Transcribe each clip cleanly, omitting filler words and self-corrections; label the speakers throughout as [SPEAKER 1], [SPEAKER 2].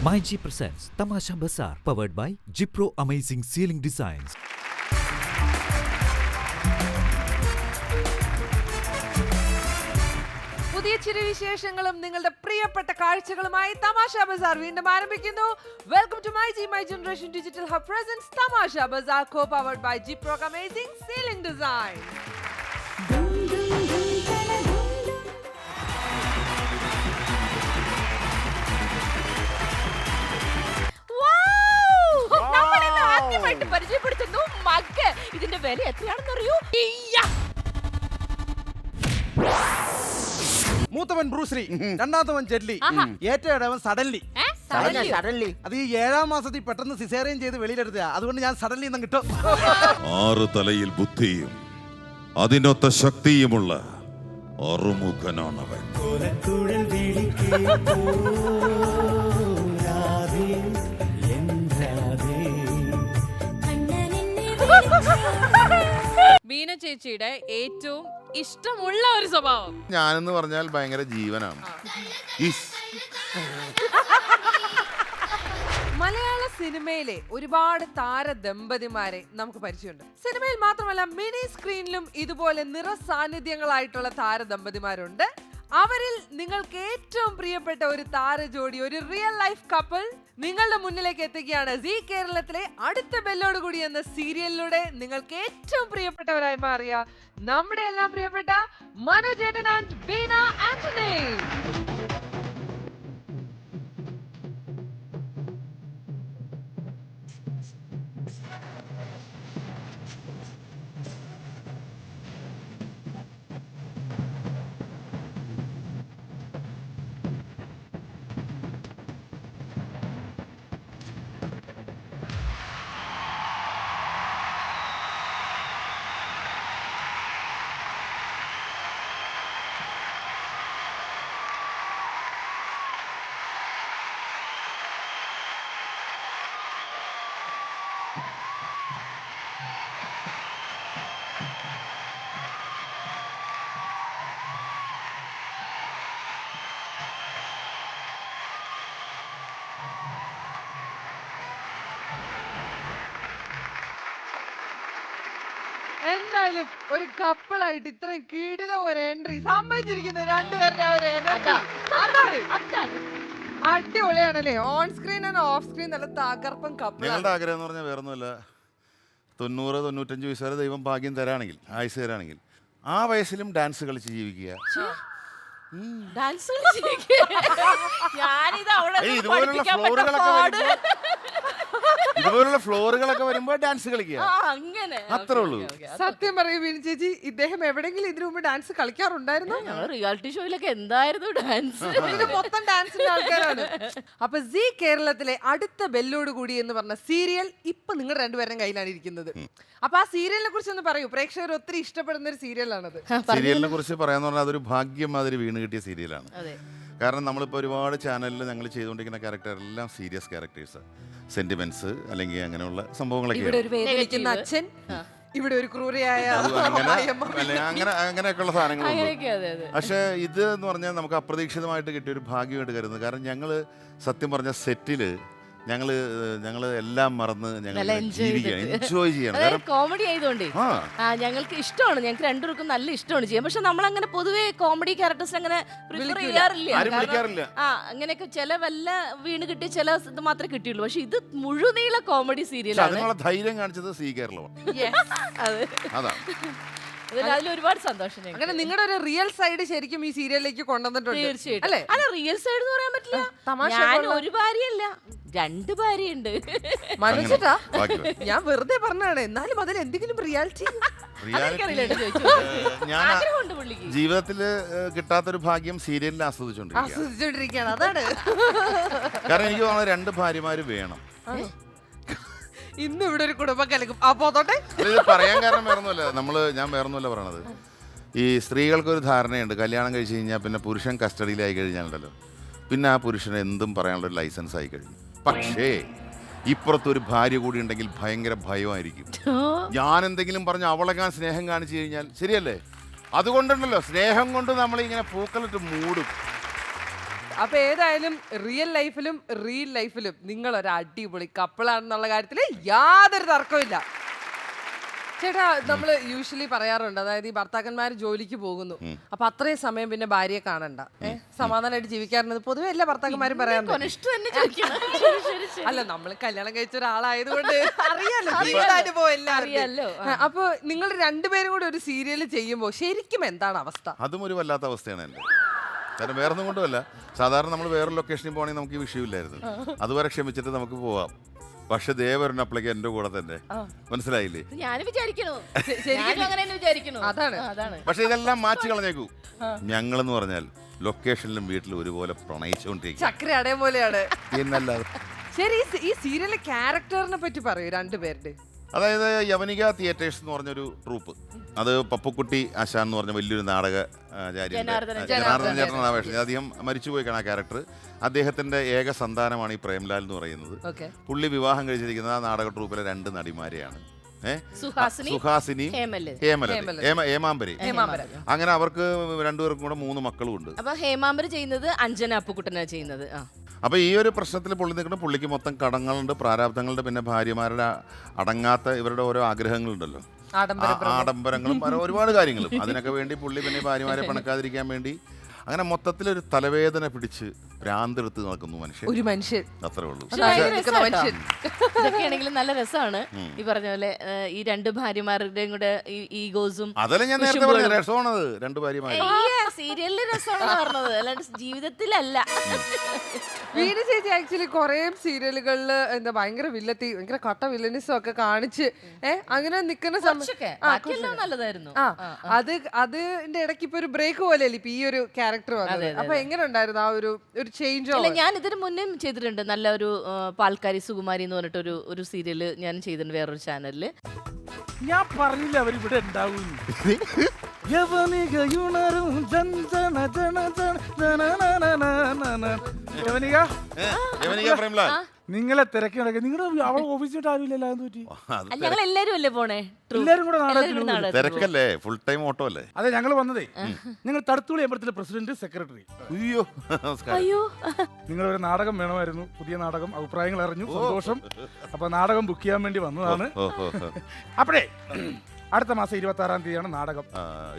[SPEAKER 1] MyG presents Tamasha Bazaar, powered by Jipro Amazing Ceiling Designs.
[SPEAKER 2] പുതിയ ചില വിശേഷങ്ങളും നിങ്ങളുടെ പ്രിയപ്പെട്ട കാഴ്ചകളുമായി തമാശ ബസാർ വീണ്ടും ആരംഭിക്കുന്നു. Welcome to my generation digital hub presence Thamasha Bazaar co powered by ജിപ്രോ അമേസിംഗ് സീലിംഗ് ഡിസൈൻ.
[SPEAKER 3] ആദ്യമായിട്ട് പരിചയപ്പെടുത്തുന്നു മഗ്. ഇതിന്റെ വില എത്രയാണെന്ന് അറിയൂ?
[SPEAKER 4] മൂത്തവൻ ബ്രൂസ്ലി, രണ്ടാമത്തവൻ ജെറ്റ്ലി, ഏറ്റവും സഡൻലി. അത് ഈ 7-ാം മാസത്തിൽ പെട്ടെന്ന് സിസേറിയൻ ചെയ്ത് വെളിയിലെടുത്ത, അതുകൊണ്ട് ഞാൻ സഡൻലി എന്ന് കിട്ടും.
[SPEAKER 5] 6 തലയിൽ ബുദ്ധിയും അതിനൊത്ത ശക്തിയുമുള്ള അറുമുഖനാണവൻ.
[SPEAKER 3] മീന ചേച്ചിയുടെ ഏറ്റവും ഇഷ്ടമുള്ള ഒരു സ്വഭാവം?
[SPEAKER 5] ഞാനെന്ന് പറഞ്ഞാൽ ഭയങ്കര ജീവനാണ്.
[SPEAKER 2] മലയാള സിനിമയിലെ ഒരുപാട് താരദമ്പതിമാരെ നമുക്ക് പരിചയമുണ്ട്. സിനിമയിൽ മാത്രമല്ല മിനി സ്ക്രീനിലും ഇതുപോലെ നിറസാന്നിധ്യങ്ങളായിട്ടുള്ള താരദമ്പതിമാരുണ്ട്. അവരിൽ നിങ്ങൾക്ക് ഏറ്റവും പ്രിയപ്പെട്ട ഒരു താരജോഡി, ഒരു റിയൽ ലൈഫ് കപ്പിൾ നിങ്ങളുടെ മുന്നിലേക്ക് എത്തുകയാണ്. സീ കേരളത്തിലെ അടുത്ത ബെല്ലോട് കൂടി എന്ന സീരിയലിലൂടെ നിങ്ങൾക്ക് ഏറ്റവും പ്രിയപ്പെട്ടവരായി മാറിയ നമ്മുടെ എല്ലാം പ്രിയപ്പെട്ട മനോജേട്ടൻ ആൻഡ് ബീന ആന്റണി. എന്തായാലും ഒരു കപ്പിളായിട്ട് ഇത്രയും കീടിത ഒരു എൻട്രി സമ്മതിച്ചിരിക്കുന്നു രണ്ടുപേരുടെ ഒരു അടിപൊളിയാണല്ലേ. On screen and off screen നല്ല തകർപ്പൻ കപ്പിൾ.
[SPEAKER 5] ഞങ്ങളുടെ ആഗ്രഹം എന്ന് പറഞ്ഞാൽ വേറൊന്നുമില്ല, 90-95 വയസ്സ് വരെ ദൈവം ഭാഗ്യം തരാണെങ്കിൽ, ആയുസ് തരാണെങ്കിൽ ആ വയസ്സിലും ഡാൻസ് കളിച്ച് ജീവിക്കുക. ഇതുപോലുള്ള ഫ്ലോറുകളൊക്കെ വരുമ്പോ ഡാൻസ് കളിക്കുക, അത്രേ ഉള്ളൂ.
[SPEAKER 2] സത്യം പറയൂ ബീന ചേച്ചി, ഇദ്ദേഹം എവിടെങ്കിലും ഇതിനു മുമ്പ് ഡാൻസ് കളിക്കാറുണ്ടായിരുന്നു?
[SPEAKER 3] റിയാലിറ്റി ഷോയിലൊക്കെ എന്തായിരുന്നു ഡാൻസ്?
[SPEAKER 2] ഇത് മൊത്തം ഡാൻസിന്റെ ആൾക്കാരാണ്. അപ്പൊ സീ കേരളത്തിലെ അടുത്ത ബെല്ലോട് കൂടി എന്ന് പറഞ്ഞ സീരിയൽ ഇപ്പൊ നിങ്ങൾ രണ്ടുപേരുടെയും കയ്യിലാണ് ഇരിക്കുന്നത്. അപ്പൊ ആ സീരിയലിനെ കുറിച്ച് ഒന്ന് പറയൂ. പ്രേക്ഷകർ ഒത്തിരി ഇഷ്ടപ്പെടുന്ന ഒരു സീരിയലാണത്.
[SPEAKER 5] സീരിയലിനെ കുറിച്ച് പറയാന്ന് പറഞ്ഞാൽ അതൊരു ഭാഗ്യം മാതിരി വീണ് കിട്ടിയ സീരിയലാണ്. കാരണം നമ്മളിപ്പോൾ ഒരുപാട് ചാനലിൽ ഞങ്ങൾ ചെയ്തുകൊണ്ടിരിക്കുന്ന ക്യാരക്ടർ എല്ലാം സീരിയസ് ക്യാരക്ടേഴ്സ്, സെന്റിമെന്റ്സ് അല്ലെങ്കിൽ അങ്ങനെയുള്ള സംഭവങ്ങളൊക്കെ.
[SPEAKER 2] ഇവിടെ ഒരു വേദനിക്കുന്ന അച്ഛൻ, ഇവിടെ ഒരു ക്രൂരയായ
[SPEAKER 5] അങ്ങനെയൊക്കെയുള്ള സാധനങ്ങളുണ്ട്. പക്ഷേ ഇത് എന്ന് പറഞ്ഞാൽ നമുക്ക് അപ്രതീക്ഷിതമായിട്ട് കിട്ടിയ ഒരു ഭാഗ്യമായിട്ട് കരുതുന്നത്. കാരണം ഞങ്ങൾ സത്യം പറഞ്ഞ സെറ്റില് ഞങ്ങള് എല്ലാം മറന്ന് ഞങ്ങൾ എൻജോയ് ചെയ്യണം.
[SPEAKER 3] കോമഡി ആയതുകൊണ്ട് ഞങ്ങൾക്ക് ഇഷ്ടമാണ്, ഞങ്ങൾക്ക് രണ്ടുപേർക്കും നല്ല ഇഷ്ടമാണ് ചെയ്യാൻ. പക്ഷെ നമ്മൾ അങ്ങനെ പൊതുവെ കോമഡി ക്യാരക്ടേഴ്സ് അങ്ങനെ പ്രിഫർ ചെയ്യാറില്ല. അങ്ങനെയൊക്കെ ചില വല്ല വീണ് കിട്ടിയ ചില ഇത് മാത്രമേ കിട്ടിയുള്ളൂ. പക്ഷെ ഇത് മുഴുനീള കോമഡി സീരിയലാണ്.
[SPEAKER 5] ധൈര്യം കാണിച്ചത് സീ കേരളമാണ്.
[SPEAKER 3] അതിൽ ഒരുപാട് സന്തോഷം.
[SPEAKER 2] അങ്ങനെ നിങ്ങളുടെ ഒരു റിയൽ സൈഡ് ശരിക്കും ഈ സീരിയലിലേക്ക് കൊണ്ടുവന്നിട്ടുണ്ട്.
[SPEAKER 3] തീർച്ചയായിട്ടും. അല്ല, റിയൽ സൈഡ് എന്ന് പറയാൻ പറ്റില്ല. ഞാൻ ഒരു ഭാര്യയല്ല, 2 ഭാര്യയുണ്ട്.
[SPEAKER 2] മനസ്സിലാ, ഞാൻ വെറുതെ പറഞ്ഞാണ്. എന്നാലും അതിൽ എന്തെങ്കിലും റിയാലിറ്റി
[SPEAKER 5] ജീവിതത്തില് കിട്ടാത്തൊരു ഭാഗ്യം സീരിയലിൽ ആസ്വദിച്ചോണ്ടിരിക്കുകയാണ്.
[SPEAKER 2] അതാണ്
[SPEAKER 5] കാരണം എനിക്ക് തോന്നുന്നത് 2 ഭാര്യമാര് വേണം.
[SPEAKER 2] ഇന്ന് ഇവിടെ ഒരു കുടുംബം കലക്കും. അപ്പോ
[SPEAKER 5] ഇത് പറയാൻ കാരണം വേറൊന്നുമല്ല, ഞാൻ വേറൊന്നുമല്ല പറയണത്. ഈ സ്ത്രീകൾക്കൊരു ധാരണയുണ്ട്, കല്യാണം കഴിച്ച് കഴിഞ്ഞാൽ പിന്നെ പുരുഷൻ കസ്റ്റഡിയിലായി കഴിഞ്ഞാലുണ്ടല്ലോ, പിന്നെ ആ പുരുഷന് എന്തും പറയാനുള്ള ഒരു ലൈസൻസ് ആയി കഴിഞ്ഞു. പക്ഷേ ഇപ്പുറത്തൊരു ഭാര്യ കൂടി ഉണ്ടെങ്കിൽ ഭയങ്കര ഭയമായിരിക്കും. ഞാൻ എന്തെങ്കിലും പറഞ്ഞ് അവളെക്കാൻ സ്നേഹം കാണിച്ചു കഴിഞ്ഞാൽ ശരിയല്ലേ? അതുകൊണ്ടുണ്ടല്ലോ സ്നേഹം കൊണ്ട് നമ്മളിങ്ങനെ പൂക്കളിട്ട് മൂടും.
[SPEAKER 2] അപ്പൊ ഏതായാലും റിയൽ ലൈഫിലും നിങ്ങൾ ഒരു അടിപൊളി കപ്പിളാണെന്നുള്ള കാര്യത്തിൽ യാതൊരു തർക്കമില്ല. ചേട്ടാ, നമ്മള് യൂഷ്വലി പറയാറുണ്ട്, അതായത് ഈ ഭർത്താക്കന്മാർ ജോലിക്ക് പോകുന്നു, അപ്പൊ അത്രയും സമയം പിന്നെ ഭാര്യയെ കാണണ്ട, സമാധാനമായിട്ട് ജീവിക്കാറുണ്ട്. പൊതുവെ എല്ലാ ഭർത്താക്കന്മാരും പറയാറുണ്ട്. അല്ല, നമ്മൾ കല്യാണം കഴിച്ച ഒരാളായതുകൊണ്ട് അറിയാലോ, ജീവിതാനുഭവം എല്ലാം അറിയാലോ. അപ്പൊ നിങ്ങൾ രണ്ടുപേരും കൂടി ഒരു സീരിയൽ ചെയ്യുമ്പോ ശരിക്കും എന്താണ് അവസ്ഥ?
[SPEAKER 5] അതും ഒരു വല്ലാത്ത അവസ്ഥയാണ് എൻ്റെ. കാരണം വേറൊന്നും കൊണ്ടുമല്ല, സാധാരണ നമ്മൾ വേറെ ലൊക്കേഷനിൽ പോകണമെങ്കിൽ നമുക്ക് ഈ വിഷയമില്ലായിരുന്നു. അതുവരെ ക്ഷമിച്ചിട്ട് നമുക്ക് പോവാം. പക്ഷെ ദേവരനപ്പോഴേക്ക് എന്റെ കൂടെ തന്നെ, മനസ്സിലായില്ലേ?
[SPEAKER 2] അതാണ്.
[SPEAKER 5] പക്ഷെ ഇതെല്ലാം മാറ്റി കളഞ്ഞേക്കൂ. ഞങ്ങളെന്ന് പറഞ്ഞാൽ ലൊക്കേഷനിലും വീട്ടിലും ഒരുപോലെ പ്രണയിച്ചുകൊണ്ടിരിക്കും.
[SPEAKER 2] ചക്ര അടേ പോലെയാണ്.
[SPEAKER 5] എന്നല്ലാതെ.
[SPEAKER 2] ശരി, ഈ സീരിയലിലെ ക്യാരക്ടറിനെ പറ്റി പറയൂ രണ്ടുപേരുടെ.
[SPEAKER 5] അതായത് യവനിക തിയേറ്റേഴ്സ് എന്ന് പറഞ്ഞൊരു ട്രൂപ്പ്, അത് പപ്പുക്കുട്ടി ആശാൻ എന്ന് പറഞ്ഞ വലിയൊരു ജനാർദ്ദന ചേട്ടനാണ് വേഷം. അദ്ദേഹം മരിച്ചുപോയിക്കാണ് ആ ക്യാരക്ടർ. അദ്ദേഹത്തിന്റെ ഏക സന്താനമാണ് ഈ പ്രേംലാൽ എന്ന് പറയുന്നത്. പുള്ളി വിവാഹം കഴിച്ചിരിക്കുന്നത് ആ നാടക ട്രൂപ്പിലെ 2 നടിമാരെയാണ്, സുഹാസിനിയും ഹേമാംബരി. അങ്ങനെ അവർക്ക് രണ്ടുപേർക്കും കൂടെ 3 മക്കളും ഉണ്ട്.
[SPEAKER 3] അപ്പൊ ഹേമാംബരി ചെയ്യുന്നത് അഞ്ജന അപ്പുക്കുട്ടനാണ് ചെയ്യുന്നത്.
[SPEAKER 5] അപ്പോൾ ഈ ഒരു പ്രശ്നത്തിൽ പുള്ളി നിൽക്കുന്ന പുള്ളിക്ക് മൊത്തം കടങ്ങളുണ്ട്, പ്രാരാബ്ദങ്ങളുണ്ട്, പിന്നെ ഭാര്യമാരുടെ അടങ്ങാത്ത ഇവരുടെ ഓരോ ആഗ്രഹങ്ങളുണ്ടല്ലോ, ആഡംബരങ്ങളും ഒരുപാട് കാര്യങ്ങളും. അതിനൊക്കെ വേണ്ടി പുള്ളി പിന്നെ ഭാര്യമാരെ പണക്കാതിരിക്കാൻ വേണ്ടി അങ്ങനെ മൊത്തത്തിലൊരു തലവേദന പിടിച്ച് ഭ്രാന്തെടുത്ത് നടക്കുന്നു
[SPEAKER 2] ഒരു മനുഷ്യൻ.
[SPEAKER 5] അത്രേ ഉള്ളൂ.
[SPEAKER 3] ഇതൊക്കെയാണെങ്കിലും നല്ല രസമാണ്. ഈ പറഞ്ഞ പോലെ ഈ 2 ഭാര്യമാരുടെയും കൂടെ ഈഗോസും.
[SPEAKER 5] അതല്ലേ ഞാൻ നേരത്തെ പറഞ്ഞത്, രസമാണത് 2 ഭാര്യമാർ.
[SPEAKER 3] സീരിയലില് രസമാണെന്ന് പറഞ്ഞത്, അല്ലാണ്ട് ജീവിതത്തിലല്ല.
[SPEAKER 2] വീണ ചേച്ചി ആക്ച്വലി കുറെ സീരിയലുകളിൽ എന്താ ഭയങ്കര വില്ലത്തി, ഭയങ്കര കട്ട വില്ലനിസം ഒക്കെ കാണിച്ച് അങ്ങനെ നിൽക്കുന്ന
[SPEAKER 3] നല്ലതായിരുന്നു.
[SPEAKER 2] അതിന്റെ ഇടയ്ക്ക് ഇപ്പൊ ഒരു ബ്രേക്ക് പോലെയല്ലേ ഇപ്പൊ ഈ ഒരു ക്യാരക്ടർ വന്നത്. അപ്പൊ എങ്ങനെ ഉണ്ടായിരുന്നു ആ ഒരു ചേഞ്ച്?
[SPEAKER 3] ഞാൻ ഇതിന് മുന്നേ ചെയ്തിട്ടുണ്ട്, നല്ല ഒരു പാൽക്കാരി സുകുമാരി എന്ന് പറഞ്ഞിട്ട് ഒരു സീരിയല് ഞാൻ ചെയ്തിട്ടുണ്ട് വേറൊരു ചാനലില്.
[SPEAKER 4] ഞാൻ പറഞ്ഞില്ല അവരിവിടെ ഉണ്ടാവും. നിങ്ങളെ തിരക്കി നടക്കുക. നിങ്ങളുടെ അവൾ ഓഫീസിലോട്ട് ആരുമില്ലല്ലോ,
[SPEAKER 3] ഞങ്ങൾ എല്ലാരും അല്ലേ പോണേ?
[SPEAKER 4] എല്ലാരും കൂടെ നാടകത്തിൽ
[SPEAKER 5] തിരക്കല്ലേ, ഫുൾ ടൈം ഓട്ടോ അല്ലേ?
[SPEAKER 4] അതെ, ഞങ്ങൾ വന്നതേ നിങ്ങൾ തടുത്തുള്ളി അമ്പലത്തിലെ പ്രസിഡന്റ്, സെക്രട്ടറി.
[SPEAKER 3] അയ്യോ,
[SPEAKER 4] നിങ്ങളൊരു നാടകം വേണമായിരുന്നു, പുതിയ നാടകം. അഭിപ്രായങ്ങൾ അറിഞ്ഞു, സന്തോഷം. അപ്പൊ നാടകം ബുക്ക് ചെയ്യാൻ വേണ്ടി വന്നതാണ്. അപ്പോഴേ അടുത്ത മാസം 26-ാം തീയതിയാണ് നാടകം.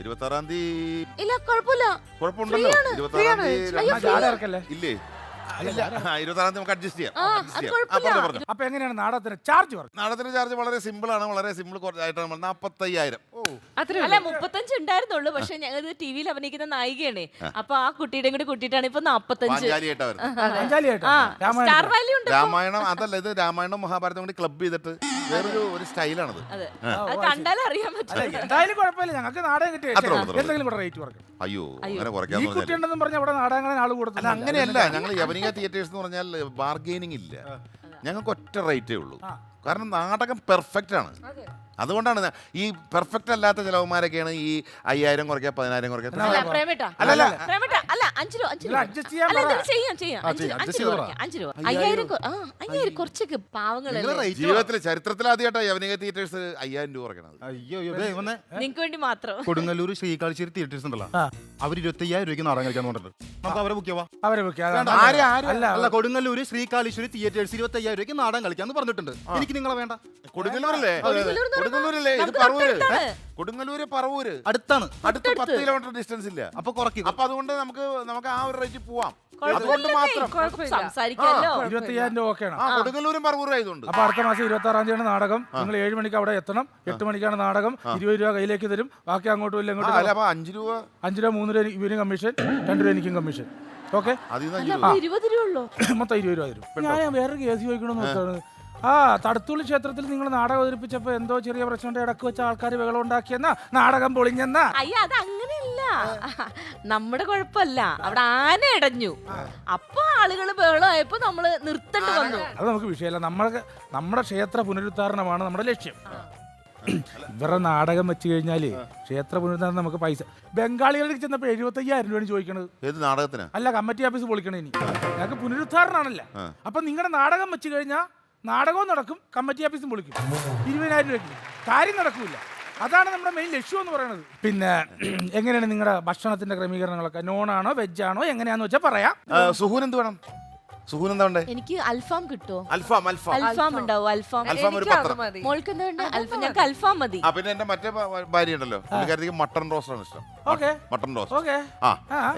[SPEAKER 5] 26-ാം തീയതി
[SPEAKER 3] ഇല്ല, കുഴപ്പമില്ല,
[SPEAKER 5] കുഴപ്പമുണ്ടല്ലോ. 26-ാം തീയതി ഇല്ലേ? 26-ാം തീയതി നമുക്ക് അഡ്ജസ്റ്റ് ചെയ്യാം.
[SPEAKER 4] അപ്പൊ എങ്ങനെയാണ് നാടകത്തിന് ചാർജ്?
[SPEAKER 5] നാടകത്തിന്റെ ചാർജ് വളരെ സിമ്പിൾ ആണ്, വളരെ സിമ്പിൾ ആയിട്ടാണ്. 45,000.
[SPEAKER 3] അല്ല, 35 ഉണ്ടായിരുന്നുള്ളൂ. പക്ഷെ ഞങ്ങൾ ടിവിയിൽ അഭിനയിക്കുന്ന നായികയാണ്. അപ്പൊ ആ കുട്ടിയുടെ കൂടി കൂട്ടിയിട്ടാണ് ഇപ്പൊ 45.
[SPEAKER 5] രാമായണം അതല്ല, ഇത് രാമായണം മഹാഭാരതം കൂടി ക്ലബ് ചെയ്തിട്ട് വേറൊരു സ്റ്റൈലാണത്.
[SPEAKER 3] കണ്ടാലും അറിയാൻ പറ്റും.
[SPEAKER 4] എന്തായാലും കുഴപ്പമില്ല, ഞങ്ങൾക്ക് നാടകം കിട്ടിയ എന്തെങ്കിലും കൂടെ റേറ്റ് കുറയ്ക്കും.
[SPEAKER 5] അയ്യോ, അങ്ങനെ കുറയ്ക്കാൻ
[SPEAKER 4] പറഞ്ഞ അവിടെ നാടകങ്ങളെ ആൾ കൂടുതൽ.
[SPEAKER 5] അങ്ങനെയല്ല, ഞങ്ങൾ യവനിക തിയേറ്റേഴ്സ് എന്ന് പറഞ്ഞാൽ ബാർഗെയിനിങ് ഇല്ല. ഞങ്ങൾക്ക് ഒറ്റ റേറ്റേ ഉള്ളൂ. കാരണം നാടകം പെർഫെക്റ്റ് ആണ്. അതുകൊണ്ടാണ് ഈ പെർഫെക്റ്റ് അല്ലാത്ത ചിലവന്മാരൊക്കെയാണ് ഈ 5,000 കുറയ്ക്കുക, 10,000 കുറയ്ക്കുക.
[SPEAKER 3] കുറച്ചൊക്കെ പാവങ്ങൾ
[SPEAKER 5] ജീവിതത്തിൽ ചരിത്രത്തിൽ ആദ്യമായിട്ടാണ് യവനിക തിയേറ്റേഴ്സ് 5,000 രൂപ കുറയ്ക്കണത്.
[SPEAKER 3] നിങ്ങൾക്ക് വേണ്ടി മാത്രം.
[SPEAKER 6] കൊടുങ്ങല്ലൂർ ശ്രീകാഴ്ചേരി തിയേറ്റേഴ്സ് ഉണ്ടല്ലോ, അവർ 25,000 രൂപയ്ക്ക് നാടകം കളിക്കാൻ പറഞ്ഞിട്ടുണ്ട്. നമുക്ക് അവരെ ബുക്ക് ചെയ്യാം.
[SPEAKER 4] അല്ല,
[SPEAKER 6] കൊടുങ്ങല്ലൂർ ശ്രീകാളീശ്വരി തിയേറ്റേഴ്സ് 25,000 രൂപയ്ക്ക് നാടകം കളിക്കാന്ന് പറഞ്ഞിട്ടുണ്ട്. എനിക്ക് നിങ്ങളെ വേണ്ട.
[SPEAKER 5] കൊടുങ്ങല്ലൂരല്ലേ? ഇത് കൊടുങ്ങല്ലൂര് പറവൂര് അടുത്ത് 10 കിലോമീറ്റർ ഡിസ്റ്റൻസ് ഇല്ല.
[SPEAKER 6] അപ്പൊ കുറയ്ക്കും.
[SPEAKER 5] അപ്പൊ അതുകൊണ്ട് നമുക്ക് ആ ഒരു റേറ്റ് പോവാം. അതുകൊണ്ട് മാത്രം
[SPEAKER 3] സംസാരിക്കാമല്ലോ.
[SPEAKER 4] 25,000 രൂപ ഓക്കെയാണ്.
[SPEAKER 5] കൊടുങ്ങല്ലൂരും പറവൂരും ആയതുകൊണ്ട്.
[SPEAKER 4] അപ്പൊ അടുത്ത മാസം 26-ാം തീയതിയാണ് നാടകം. നിങ്ങൾ 7 മണിക്ക് അവിടെ എത്തണം. 8 മണിക്കാണ് നാടകം. 20 രൂപ കയ്യിലേക്ക് തരും. ബാക്കി അങ്ങോട്ടും ഇല്ല ഇങ്ങോട്ടും.
[SPEAKER 5] 5 രൂപ
[SPEAKER 4] 3 രൂപ ഇവനും കമ്മീഷൻ, 2 രൂപ എനിക്കും കമ്മീഷൻ. ഓക്കെ, മൊത്തം 20 രൂപ തരും. ഞാൻ വേറൊരു കേസ് ചോദിക്കണമെന്ന് നോക്കാണ്. തടുത്തുള്ളി ക്ഷേത്രത്തിൽ നിങ്ങൾ നാടകം അവതരിപ്പിച്ചപ്പോ എന്തോ ചെറിയ പ്രശ്നം ഇടക്ക് വെച്ച ആൾക്കാർ ബഹളം ഉണ്ടാക്കിയെന്നാ, നാടകം പൊളിഞ്ഞെന്നാ.
[SPEAKER 3] അയ്യ, അത് അങ്ങനെയല്ല, നമ്മുടെ കുഴപ്പമില്ല. അവിടെ ആന ഇടഞ്ഞു, അപ്പൊ ആളുകൾ ബഹളമായപ്പോ നമ്മള് നിർത്തേണ്ടി വന്നു.
[SPEAKER 4] അത് നമുക്ക് വിഷയമല്ല. നമ്മുടെ ക്ഷേത്ര പുനരുദ്ധാരണമാണ് നമ്മുടെ ലക്ഷ്യം. ഇവരുടെ നാടകം വെച്ച് കഴിഞ്ഞാല് ക്ഷേത്ര പുനരുദ്ധാരണം നമുക്ക് പൈസ. ബംഗാളികളിൽ ചെന്നപ്പോ 75,000 രൂപയാണ് ചോദിക്കണത്.
[SPEAKER 5] ഏത് നാടകത്തിന്?
[SPEAKER 4] അല്ല, കമ്മിറ്റി ഓഫീസ് പൊളിക്കണേ. ഇനി ഞങ്ങൾക്ക് പുനരുദ്ധാരണമാണല്ലോ. അപ്പൊ നിങ്ങളുടെ നാടകം വെച്ച് കഴിഞ്ഞാൽ നാടകവും നടക്കും, കമ്മിറ്റി ഓഫീസും പൊളിക്കും. 20,000 രൂപയ്ക്ക് കാര്യം നടക്കൂല. അതാണ് നമ്മുടെ മെയിൻ ലക്ഷ്യം എന്ന് പറയുന്നത്. പിന്നെ എങ്ങനെയാണ് നിങ്ങളുടെ ഭക്ഷണത്തിന്റെ ക്രമീകരണങ്ങളൊക്കെ? നോണാണോ വെജാണോ എങ്ങനെയാന്ന് വെച്ചാൽ പറയാം.
[SPEAKER 5] സുഹൂൻ എന്ത് വേണം? സുഹൂൻ എന്താ വേണ്ടേ?
[SPEAKER 3] എനിക്ക് അൽഫാം കിട്ടുമോ?
[SPEAKER 5] അൽഫാം
[SPEAKER 3] ഉണ്ടാവും. അൽഫാം
[SPEAKER 5] ഒരു
[SPEAKER 2] എനിക്ക്
[SPEAKER 5] പത്രം.
[SPEAKER 2] അത് മതി.
[SPEAKER 3] മോൾക്ക് എന്താ വേണ്ടേ? ഞങ്ങൾക്ക് അൽഫാം മതി.
[SPEAKER 5] പിന്നെ എന്റെ മറ്റേ ഭാര്യ ഉണ്ടല്ലോ, പുള്ളിക്കാരിക്ക് മട്ടൺ റോസ്റ്റ് ആണ് ഇഷ്ടം.
[SPEAKER 4] Okay
[SPEAKER 5] mutton roast.
[SPEAKER 4] ഓക്കെ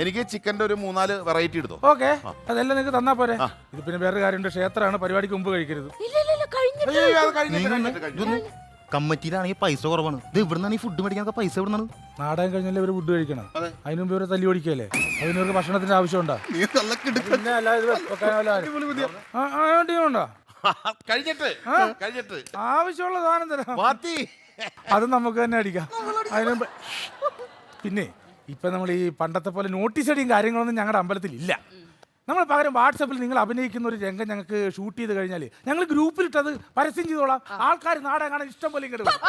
[SPEAKER 5] എനിക്ക് ചിക്കന്റെ ഒരു 3-4 വെറൈറ്റി എടുത്തോ.
[SPEAKER 4] ഓക്കെ അതെല്ലാം നിങ്ങൾക്ക് തന്നാ പോരെ. ഇത് പിന്നെ വേറെ കാര്യമുണ്ട്, ക്ഷേത്രമാണ്, പരിപാടിക്ക് മുമ്പ് കഴിക്കരുത്.
[SPEAKER 3] ഇല്ല കഴിഞ്ഞിട്ട്
[SPEAKER 5] അയ്യോ, അത് കഴിഞ്ഞിട്ട്.
[SPEAKER 6] കമ്മിറ്റിയിലാണെങ്കിൽ പൈസ കുറവാണ്. ഇത് ഇവിടുന്നാണ് ഈ ഫുഡ് മേടിക്കാൻ പൈസ എവിടുന്നാണ്?
[SPEAKER 4] നാടകം കഴിഞ്ഞാൽ ഇവര് ഫുഡ് കഴിക്കണം. അതിന് മുമ്പ് ഇവരെ തല്ലി ഓടിക്കല്ലേ? അതിനവർക്ക് ഭക്ഷണത്തിന്റെ ആവശ്യമുണ്ടോ? പിന്നെ അല്ലാതെ ഇത് വെക്കാനോ ഉണ്ടോ?
[SPEAKER 5] കഴിഞ്ഞിട്ട്
[SPEAKER 4] ആവശ്യമുള്ള സാധനം തരാം, അത് നമുക്ക് തന്നെ അടിക്കാം. അതിന് മുമ്പ് പിന്നെ ഇപ്പൊ നമ്മൾ ഈ പണ്ടത്തെ പോലെ നോട്ടീസ് അടിയും കാര്യങ്ങളൊന്നും ഞങ്ങളുടെ അമ്പലത്തിൽ ഇല്ല. നമ്മൾ പകരം വാട്സപ്പിൽ നിങ്ങൾ അഭിനയിക്കുന്ന ഒരു രംഗം ഞങ്ങൾക്ക് ഷൂട്ട് ചെയ്ത് കഴിഞ്ഞാൽ ഞങ്ങൾ ഗ്രൂപ്പിലിട്ടത് പരസ്യം ചെയ്തോളാം. ആൾക്കാർ നാടകം കാണാൻ ഇഷ്ടം പോലെ ഇങ്ങോട്ട് വരും.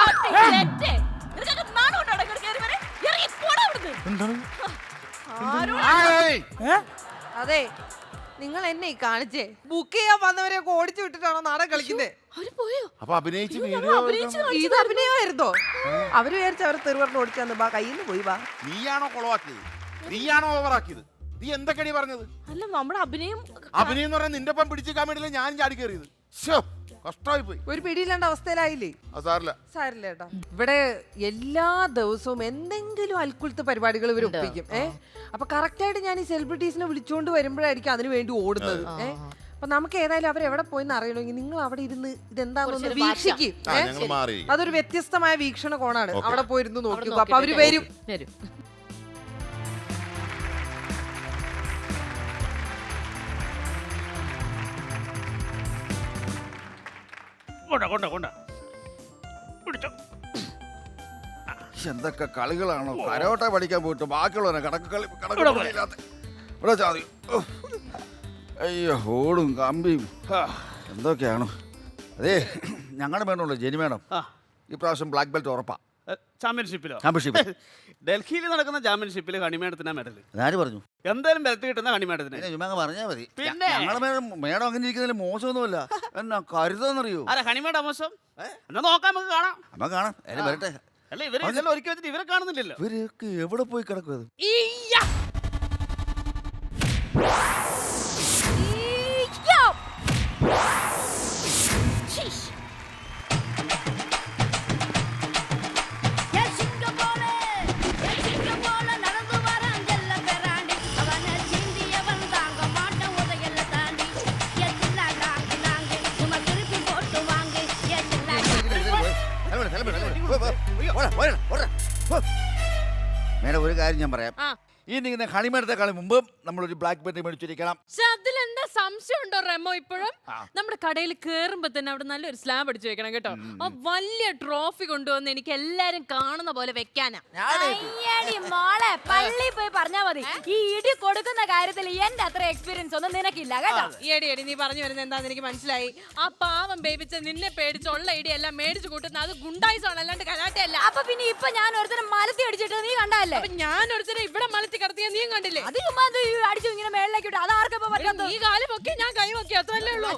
[SPEAKER 2] അതെ, നിങ്ങൾ എന്നെ കാണിച്ചേ ബുക്ക് ചെയ്യാൻ വന്നവരെ ഓടിച്ചു വിട്ടിട്ടാണോ നാടകം കളിക്കുന്നത്?
[SPEAKER 5] അപ്പൊ അഭിനയിച്ച്
[SPEAKER 2] ഇത് അഭിനയമായിരുന്നോ? അവര് വിചാരിച്ച അവരെ തെരുവറിന് ഓടിച്ചു വന്ന് ബാ കയ്യിൽ നിന്ന് പോയി വാ.
[SPEAKER 5] നീയാണോ കൊളവാക്കിയത്? നീയാണോ ഓവറാക്കിയത്? നീ എന്തൊക്കെയാണ് പറഞ്ഞത്?
[SPEAKER 3] അല്ല നമ്മുടെ അഭിനയം
[SPEAKER 5] എന്ന് പറഞ്ഞാൽ നിന്റെ ഒപ്പം പിടിച്ചിരിക്കാൻ വേണ്ടിയില്ല ഞാൻ ചാടി കയറിയത്. കഷ്ടമായി പോയി.
[SPEAKER 2] ഒരു പിടിയില്ലാണ്ട അവസ്ഥയിലായില്ലേ?
[SPEAKER 5] സാരില്ല
[SPEAKER 2] ചേട്ടാ, ഇവിടെ എല്ലാ ദിവസവും എന്തെങ്കിലും അൽക്കുലത്തെ പരിപാടികൾ ഇവർ ഒപ്പിക്കും. അപ്പൊ കറക്റ്റ് ആയിട്ട് ഞാൻ ഈ സെലിബ്രിറ്റീസിനെ വിളിച്ചുകൊണ്ട് വരുമ്പോഴായിരിക്കും അതിന് വേണ്ടി ഓടുന്നത്. അപ്പൊ നമുക്ക് ഏതായാലും അവരെവിടെ പോയെന്ന് അറിയണമെങ്കിൽ നിങ്ങൾ അവിടെ ഇരുന്ന് ഇതെന്താണെന്ന് വീക്ഷിക്കും. അതൊരു വ്യത്യസ്തമായ വീക്ഷണ കോണാണ്. അവിടെ പോയിരുന്നു നോക്കിക്കോ, അപ്പൊ അവര് വരും.
[SPEAKER 7] എന്തൊക്കെ കളികളാണോ? കരോട്ട പഠിക്കാൻ പോയിട്ട് ബാക്കിയുള്ളവനെ കണക്ക് അയ്യോ, ഓടും കമ്പിയും എന്തൊക്കെയാണോ. അതേ, ഞങ്ങളുടെ വേണമല്ലോ ജെനി വേണം. ഈ പ്രാവശ്യം ബ്ലാക്ക് ബെൽറ്റ് ഉറപ്പാ. ചാമ്പ്യൻഷിപ്പ്
[SPEAKER 8] ഡൽഹിയിൽ നടക്കുന്ന ചാമ്പ്യൻഷിപ്പിൽ ഹണിമേടത്തിനാ മെഡൽ.
[SPEAKER 7] ആര് പറഞ്ഞു?
[SPEAKER 8] എന്തായാലും ബെൽറ്റ് കിട്ടുന്ന ഹണിമേടത്തിന്.
[SPEAKER 7] ചുമ്മാ പറഞ്ഞാൽ മതി. ഞങ്ങളുടെ മേടം അങ്ങനെ ഇരിക്കുന്നതിൽ മോശമൊന്നുമല്ല. എന്നാ കരുതെന്നറിയോ?
[SPEAKER 8] ആരാ ഹണിമേട മോശം? എന്നാ നോക്കാം, നമുക്ക് കാണാം.
[SPEAKER 7] നമ്മ കാണാം, എന്നെ വരട്ടെ.
[SPEAKER 8] അല്ല, ഇവര് ഇതെല്ലാം ഒരുക്കി വെച്ചിട്ട് ഇവരെ കാണുന്നില്ലല്ലോ.
[SPEAKER 7] ഇവരൊക്കെ എവിടെ പോയി കിടക്കും? മേഡം, ഒരു കാര്യം ഞാൻ പറയാം. ഈ നിൽക്കുന്ന ഹണിമേടത്തെക്കാളും മുമ്പ് നമ്മളൊരു ബ്ലാക്ക് ബെൽറ്റ് മേടിച്ചിരിക്കണം.
[SPEAKER 9] അതിലെന്താ സംശയം ഉണ്ടോ റെമോ? ഇപ്പോഴും നമ്മുടെ കടയിൽ കേറുമ്പോ തന്നെ അവിടെ നല്ലൊരു സ്ലാബ് അടിച്ചു വെക്കണം കേട്ടോ. ആ വലിയ ട്രോഫി കൊണ്ടുവന്ന് എനിക്ക് എല്ലാരും കാണുന്ന പോലെ വെക്കാനാ.
[SPEAKER 10] മോളെ പള്ളി പോയി പറഞ്ഞാ മതി. ഈ ഇടി കൊടുക്കുന്ന കാര്യത്തിൽ എന്റെ അത്ര എക്സ്പീരിയൻസ് ഒന്നും നിനക്കില്ല കേട്ടോ.
[SPEAKER 9] എടി നീ പറഞ്ഞു വരുന്നത് എന്താന്ന് എനിക്ക് മനസ്സിലായി. ആ പാവം ബേബിച്ച നിന്നെ പേടിച്ചുള്ള ഇടി എല്ലാം മേടിച്ചു കൂട്ടുന്ന അത് ഗുണ്ടായിസാണ്, അല്ലാണ്ട് കരാട്ടയല്ല.
[SPEAKER 10] അപ്പൊ പിന്നെ ഇപ്പൊ ഞാൻ ഒരുത്തരം മലത്തി അടിച്ചിട്ട് നീ കണ്ടല്ലേ?
[SPEAKER 9] ഞാൻ ഒരുത്തരം ഇവിടെ മലത്തി കടത്തിയ നീ കണ്ടില്ലേ?
[SPEAKER 10] അത് ചുമ്മാ അടിച്ചു ഇങ്ങനെ മേളിലേക്ക് വിട്ടു. അതാർക്കപ്പോ പറ്റാത്ത?
[SPEAKER 9] നീ കാല് പൊക്കി ഞാൻ കൈ പൊക്കി, അത്രല്ലേ ഉള്ളൂ.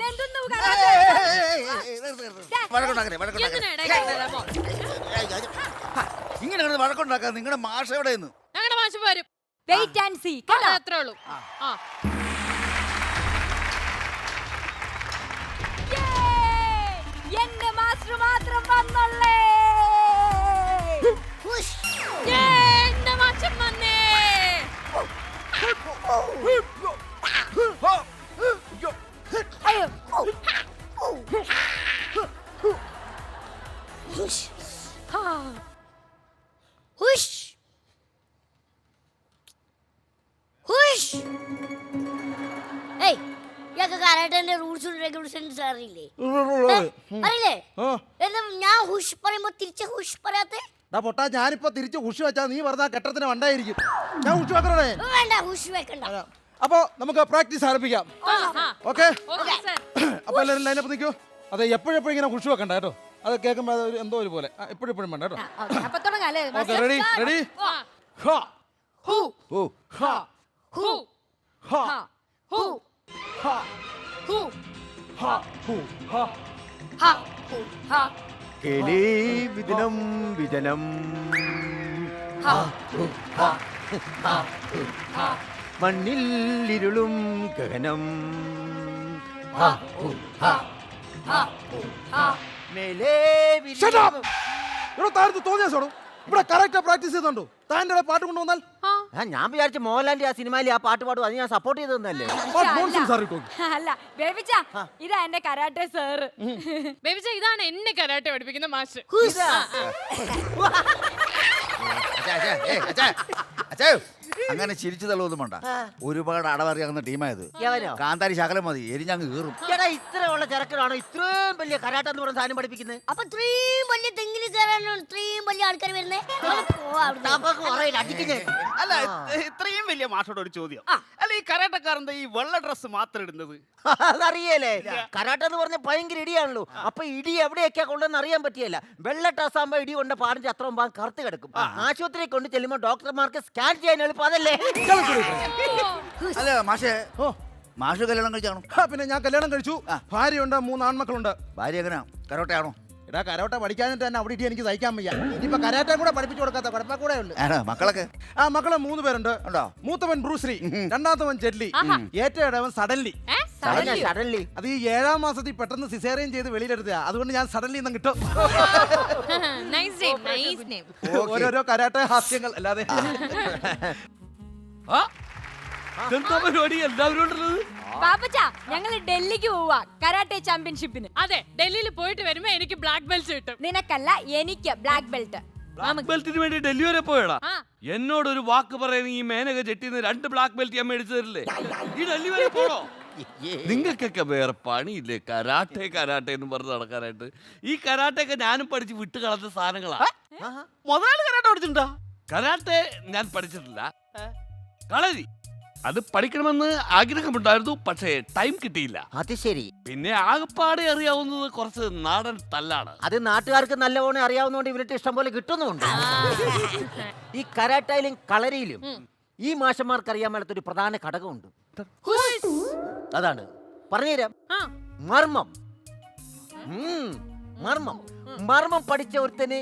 [SPEAKER 7] ഇങ്ങനെ വഴക്കുണ്ടാക്കാൻ നിങ്ങളുടെ മാഷ എവിടെയെന്ന്?
[SPEAKER 9] ഞങ്ങളുടെ മാഷ് വരും.
[SPEAKER 10] Wait and see.
[SPEAKER 9] അത്രേ ഉള്ളൂ.
[SPEAKER 10] എന്റെ മാസ്റ്റർ മാത്രം വന്നല്ലേ.
[SPEAKER 9] എന്റെ മാഷം വന്നേ.
[SPEAKER 10] അയ്യോ, കരാട്ടന്റെ റൂൾസ് ആൻഡ് റെഗുലേഷൻസ് അറിയില്ലേ? അറിയില്ലേ? എന്താ ഞാൻ ഹുഷ് പറയുമ്പോ തിരിച്ച് ഹുഷ് പറയാത്തെ?
[SPEAKER 7] പൊട്ടാ, ഞാനിപ്പോ തിരിച്ച് ഹുഷ് വെച്ചാ നീ പറഞ്ഞ കെട്ടത്തിന് വണ്ടായിരിക്കും. ഞാൻ ഹുഷ് വെക്കണേ?
[SPEAKER 10] വേണ്ട, ഹുഷ് വെക്കണ്ട.
[SPEAKER 7] അപ്പൊ നമുക്ക് പ്രാക്ടീസ് ആരംഭിക്കാം. ഓക്കെ, അപ്പൊ എല്ലാവരും ലൈനപ്പ് നിൽക്കൂ. അതെ, എപ്പോഴെപ്പോഴും ഇങ്ങനെ ഹുഷ് വെക്കണ്ട കേട്ടോ. അത് കേൾക്കുമ്പോ എന്തോ ഒരു പോലെ എപ്പോഴും വേണ്ട കേട്ടോ.
[SPEAKER 10] അപ്പൊ തുടങ്ങാല്ലേ?
[SPEAKER 7] Okay, ready ready. ഹാ ഹു ഹു ഹാ
[SPEAKER 9] ഹു
[SPEAKER 7] ഹാ
[SPEAKER 10] ഹു
[SPEAKER 7] ഹാ
[SPEAKER 10] ഹു
[SPEAKER 7] ഹാ ഹു ഹാ
[SPEAKER 10] ഹാ ഹു ഹാ
[SPEAKER 7] വിധനം വിജനം മണ്ണിൽ ഇരുളും ഗഹനം മേലേ വിരിയും-
[SPEAKER 4] തോന്നിയാസോടോ ഇവിടെ കറക്റ്റ് പ്രാക്ടീസ് ചെയ്തോണ്ടോ താൻ്റെ പാട്ട് കൊണ്ടുവന്നാൽ
[SPEAKER 7] ഞാൻ വിചാരിച്ച മോഹൻലാലിന്റെ ആ സിനിമയിൽ ആ പാട്ട് പാടും അത് ഞാൻ സപ്പോർട്ട് ചെയ്തതല്ലേ
[SPEAKER 10] അല്ല ബേബിച്ച ഇതാ എന്റെ കരാട്ടെ സാറ്
[SPEAKER 9] ബേബിച്ച ഇതാണ് എന്നെ കരാട്ടെ പഠിപ്പിക്കുന്ന മാഷ്.
[SPEAKER 7] അങ്ങനെ ചിരിച്ചു തള്ളൊന്നും വേണ്ട ഒരുപാട് അടവറിയാവുന്ന ടീമായത് കാന്താരി ശകലം മതി എരിഞ്ഞങ്ങ് കീറും ഇത്രയുള്ള ചെറുക്കനാണോ ഇത്രയും വലിയ കരാട്ട എന്ന് പറഞ്ഞ സാധനം പഠിപ്പിക്കുന്നത്
[SPEAKER 10] അപ്പൊ ഇത്രയും വലിയ തെങ്ങിൽ കയറാനാണ് ഇത്രയും വലിയ ആൾക്കാർ വരുന്നേ
[SPEAKER 8] അല്ല ഇത്രയും വലിയ മാഷോട് ഒരു ചോദ്യം. അല്ല ഈ കരാട്ടക്കാരന്റെ ഈ വെള്ള ഡ്രസ് മാത്രം ഇടുന്നത്
[SPEAKER 7] അതറിയല്ലേ കരാട്ട എന്ന് പറഞ്ഞ ഭയങ്കര ഇടിയാണല്ലോ അപ്പൊ ഇടി എവിടെയൊക്കെയാ കൊണ്ടെന്ന് അറിയാൻ പറ്റിയല്ല വെള്ള ടസാകുമ്പോ ഇടി കൊണ്ട് പാടിന്റെ അത്രയും ഭാഗം കറുത്ത് കിടക്കും ആശുപത്രി കൊണ്ട് ചെല്ലുമ്പോൾ ഡോക്ടർമാർക്ക് സ്കാൻ ചെയ്യാൻ എളുപ്പം അതല്ലേ അല്ല മാഷേ മാഷ് കല്യാണം കഴിച്ചാണോ
[SPEAKER 4] പിന്നെ ഞാൻ കല്യാണം കഴിച്ചു ഭാര്യയുണ്ട് 3 ആൺമക്കളുണ്ട്
[SPEAKER 7] ഭാര്യ എങ്ങനെയാ കരോട്ടയാണോ
[SPEAKER 4] എടാ കരോട്ട പഠിക്കാനിട്ട് തന്നെ അവിടെ ഇടി എനിക്ക് സഹിക്കാൻ വയ്യ ഇനിയിപ്പോ കരാട്ടെ കൂടെ പഠിപ്പിച്ചു കൊടുക്കാത്ത കുഴപ്പം കൂടെ ഉണ്ട്
[SPEAKER 7] മക്കളൊക്കെ
[SPEAKER 4] ആ മക്കളെ 3 പേരുണ്ട് മൂത്തവൻ ബ്രൂസ്ലി രണ്ടാമത്തവൻ ജെറ്റ്ലി ഏറ്റവും സഡൻലി
[SPEAKER 7] സഡൻലി
[SPEAKER 4] അത് ഈ 7ാം മാസത്തിൽ പെട്ടെന്ന് സിസേറിയൻ ചെയ്ത് വെളിയിലെടുത്ത അതുകൊണ്ട് ഞാൻ സഡൻലി ഇന്നും കിട്ടും ഓരോരോ കരാട്ടെ ഹാസ്യങ്ങൾ അല്ലാതെ
[SPEAKER 8] എന്താ പരിപാടി എല്ലാവരും ഉണ്ടത്?
[SPEAKER 10] ഞങ്ങൾ ഡൽഹിക്ക് പോവാ കരാട്ടെ ചാമ്പ്യൻഷിപ്പിന്.
[SPEAKER 9] അതെ, ഡൽഹിയിൽ പോയിട്ട് വരുമ്പോ എനിക്ക് ബ്ലാക്ക് ബെൽറ്റ് കിട്ടും.
[SPEAKER 10] നിനക്കല്ല എനിക്ക് ബ്ലാക്ക് ബെൽറ്റ്.
[SPEAKER 8] ബ്ലാക്ക് ബെൽറ്റിന് വേണ്ടി ഡൽഹി വരെ പോയടാ. എന്നോടൊരു വാക്ക് പറയുന്ന ഈ മേനക ജെട്ടിന്ന് 2 ബ്ലാക്ക് ബെൽറ്റ് ഞാൻ മേടിച്ചു തരില്ലേ? ഈ ഡൽഹി വരെ പോണോ? നിങ്ങൾക്കൊക്കെ വേറെ പണിയില്ലേ കരാട്ടെ കരാട്ടെ എന്ന് പറഞ്ഞ് നടക്കാനായിട്ട്? ഈ കരാട്ടെ ഒക്കെ ഞാനും പഠിച്ച് വിട്ട് കളഞ്ഞ സാധനങ്ങളാ. മുതലാളി കരാട്ടെ പഠിച്ചിട്ടുണ്ടോ? കരാട്ടെ ഞാൻ പഠിച്ചിട്ടില്ല. കളരി അത് പഠിക്കണമെന്ന് ആഗ്രഹമുണ്ടായിരുന്നു, പക്ഷേ ടൈം കിട്ടിയില്ല.
[SPEAKER 7] അത് ശരി.
[SPEAKER 8] പിന്നെ ആകപ്പാടെ അറിയാവുന്നത് കുറച്ച് നാടൻ തല്ലാണ്.
[SPEAKER 7] അത് നാട്ടുകാർക്ക് നല്ലവണ്ണം അറിയാവുന്നതുകൊണ്ട് ഇവരുടെ ഇഷ്ടം പോലെ കിട്ടുന്നുണ്ട്. ഈ കരാട്ടയിലും കളരിയിലും ഈ മാഷന്മാർക്ക് അറിയാൻ മേലത്തൊരു പ്രധാന ഘടകമുണ്ട്. അതാണ് പറഞ്ഞുതരാം. മർമ്മം. മർമ്മം മർമ്മം പഠിച്ച ഒരുത്തന്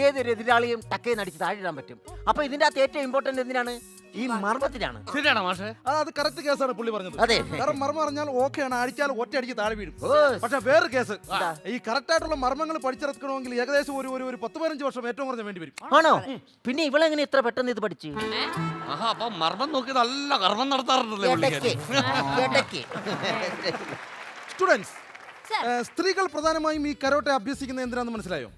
[SPEAKER 7] ഏതൊരു എതിരാളിയും ടക്കേന്ന് അടിച്ച് താഴെയിടാൻ പറ്റും. അപ്പൊ ഇതിന്റെ അകത്ത് ഏറ്റവും ഇമ്പോർട്ടന്റ് എന്തിനാണ്? ഈ മർമ്മത്തിനാണ്.
[SPEAKER 8] ശരിയാണോ മാഷേ?
[SPEAKER 4] അത് കറക്റ്റ് കേസാണ് പുള്ളി പറഞ്ഞത്.
[SPEAKER 7] അതെ.
[SPEAKER 4] കാരണം മർമ്മം അറിഞ്ഞാൽ ഓക്കെയാണ്, അടിച്ചാൽ ഒറ്റ അടിച്ച് താഴെ വീഴും. പക്ഷെ വേറെ കേസ്, ഈ കറക്റ്റ് ആയിട്ടുള്ള മർമ്മങ്ങൾ പഠിച്ചെടുക്കണമെങ്കിൽ ഏകദേശം ഒരു 10-15 വർഷം ഏറ്റവും കുറഞ്ഞ വേണ്ടി വരും.
[SPEAKER 7] ആണോ? പിന്നെ ഇവളെങ്ങനെ ഇത്ര പെട്ടെന്ന് ഇത് പഠിച്ചു?
[SPEAKER 8] അപ്പൊ മർമ്മം നോക്കി നല്ല കർമ്മം നടത്താറുണ്ടല്ലേ?
[SPEAKER 4] സ്റ്റുഡൻസ്, സ്ത്രീകൾ പ്രധാനമായും ഈ കരോട്ടെ അഭ്യസിക്കുന്നത് എന്തിനാണെന്ന് മനസ്സിലായോ?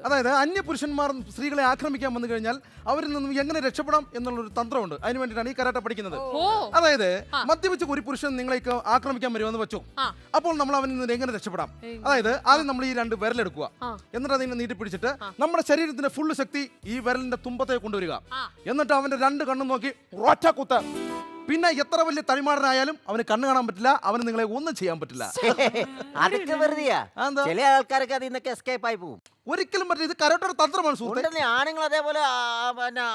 [SPEAKER 4] അതായത് അന്യപുരുഷന്മാർ സ്ത്രീകളെ ആക്രമിക്കാൻ വന്നു കഴിഞ്ഞാൽ അവരിൽ നിന്നും എങ്ങനെ രക്ഷപ്പെടാം എന്നുള്ളൊരു തന്ത്രമുണ്ട്. അതിന് വേണ്ടിയിട്ടാണ് ഈ കരാട്ടെ പഠിക്കുന്നത്. അതായത് മദ്യപിച്ച് ഒരു പുരുഷൻ നിങ്ങളേക്ക് ആക്രമിക്കാൻ വരുമെന്ന് വെച്ചോ, അപ്പോൾ നമ്മൾ അവനിൽ നിന്ന് എങ്ങനെ രക്ഷപ്പെടാം? അതായത് ആദ്യം നമ്മൾ ഈ 2 വിരലെടുക്കുക, എന്നിട്ട് അതിനെ നീട്ടി പിടിച്ചിട്ട് നമ്മുടെ ശരീരത്തിന്റെ ഫുള്ള് ശക്തി ഈ വിരലിന്റെ തുമ്പത്തെ കൊണ്ടുവരിക. എന്നിട്ട് അവന്റെ 2 കണ്ണും നോക്കി ഒറ്റ കുത്ത്. പിന്നെ എത്ര വലിയ തടിമാടനായാലും അവന് കണ്ണ് കാണാൻ പറ്റില്ല, അവന് നിങ്ങളെ ഒന്നും ചെയ്യാൻ പറ്റില്ല.
[SPEAKER 7] അതൊക്കെ വെറുതെയാ. ചില ആൾക്കാരൊക്കെ അതിൽ നിന്നൊക്കെ എസ്കേപ്പ് ആയി പോകും.
[SPEAKER 4] ഒരിക്കലും പറ്റില്ല. ഇത് കരോട്ടയുടെ തന്ത്രമാണ് സുഹൃത്തേ.
[SPEAKER 7] ആണുങ്ങൾ അതേപോലെ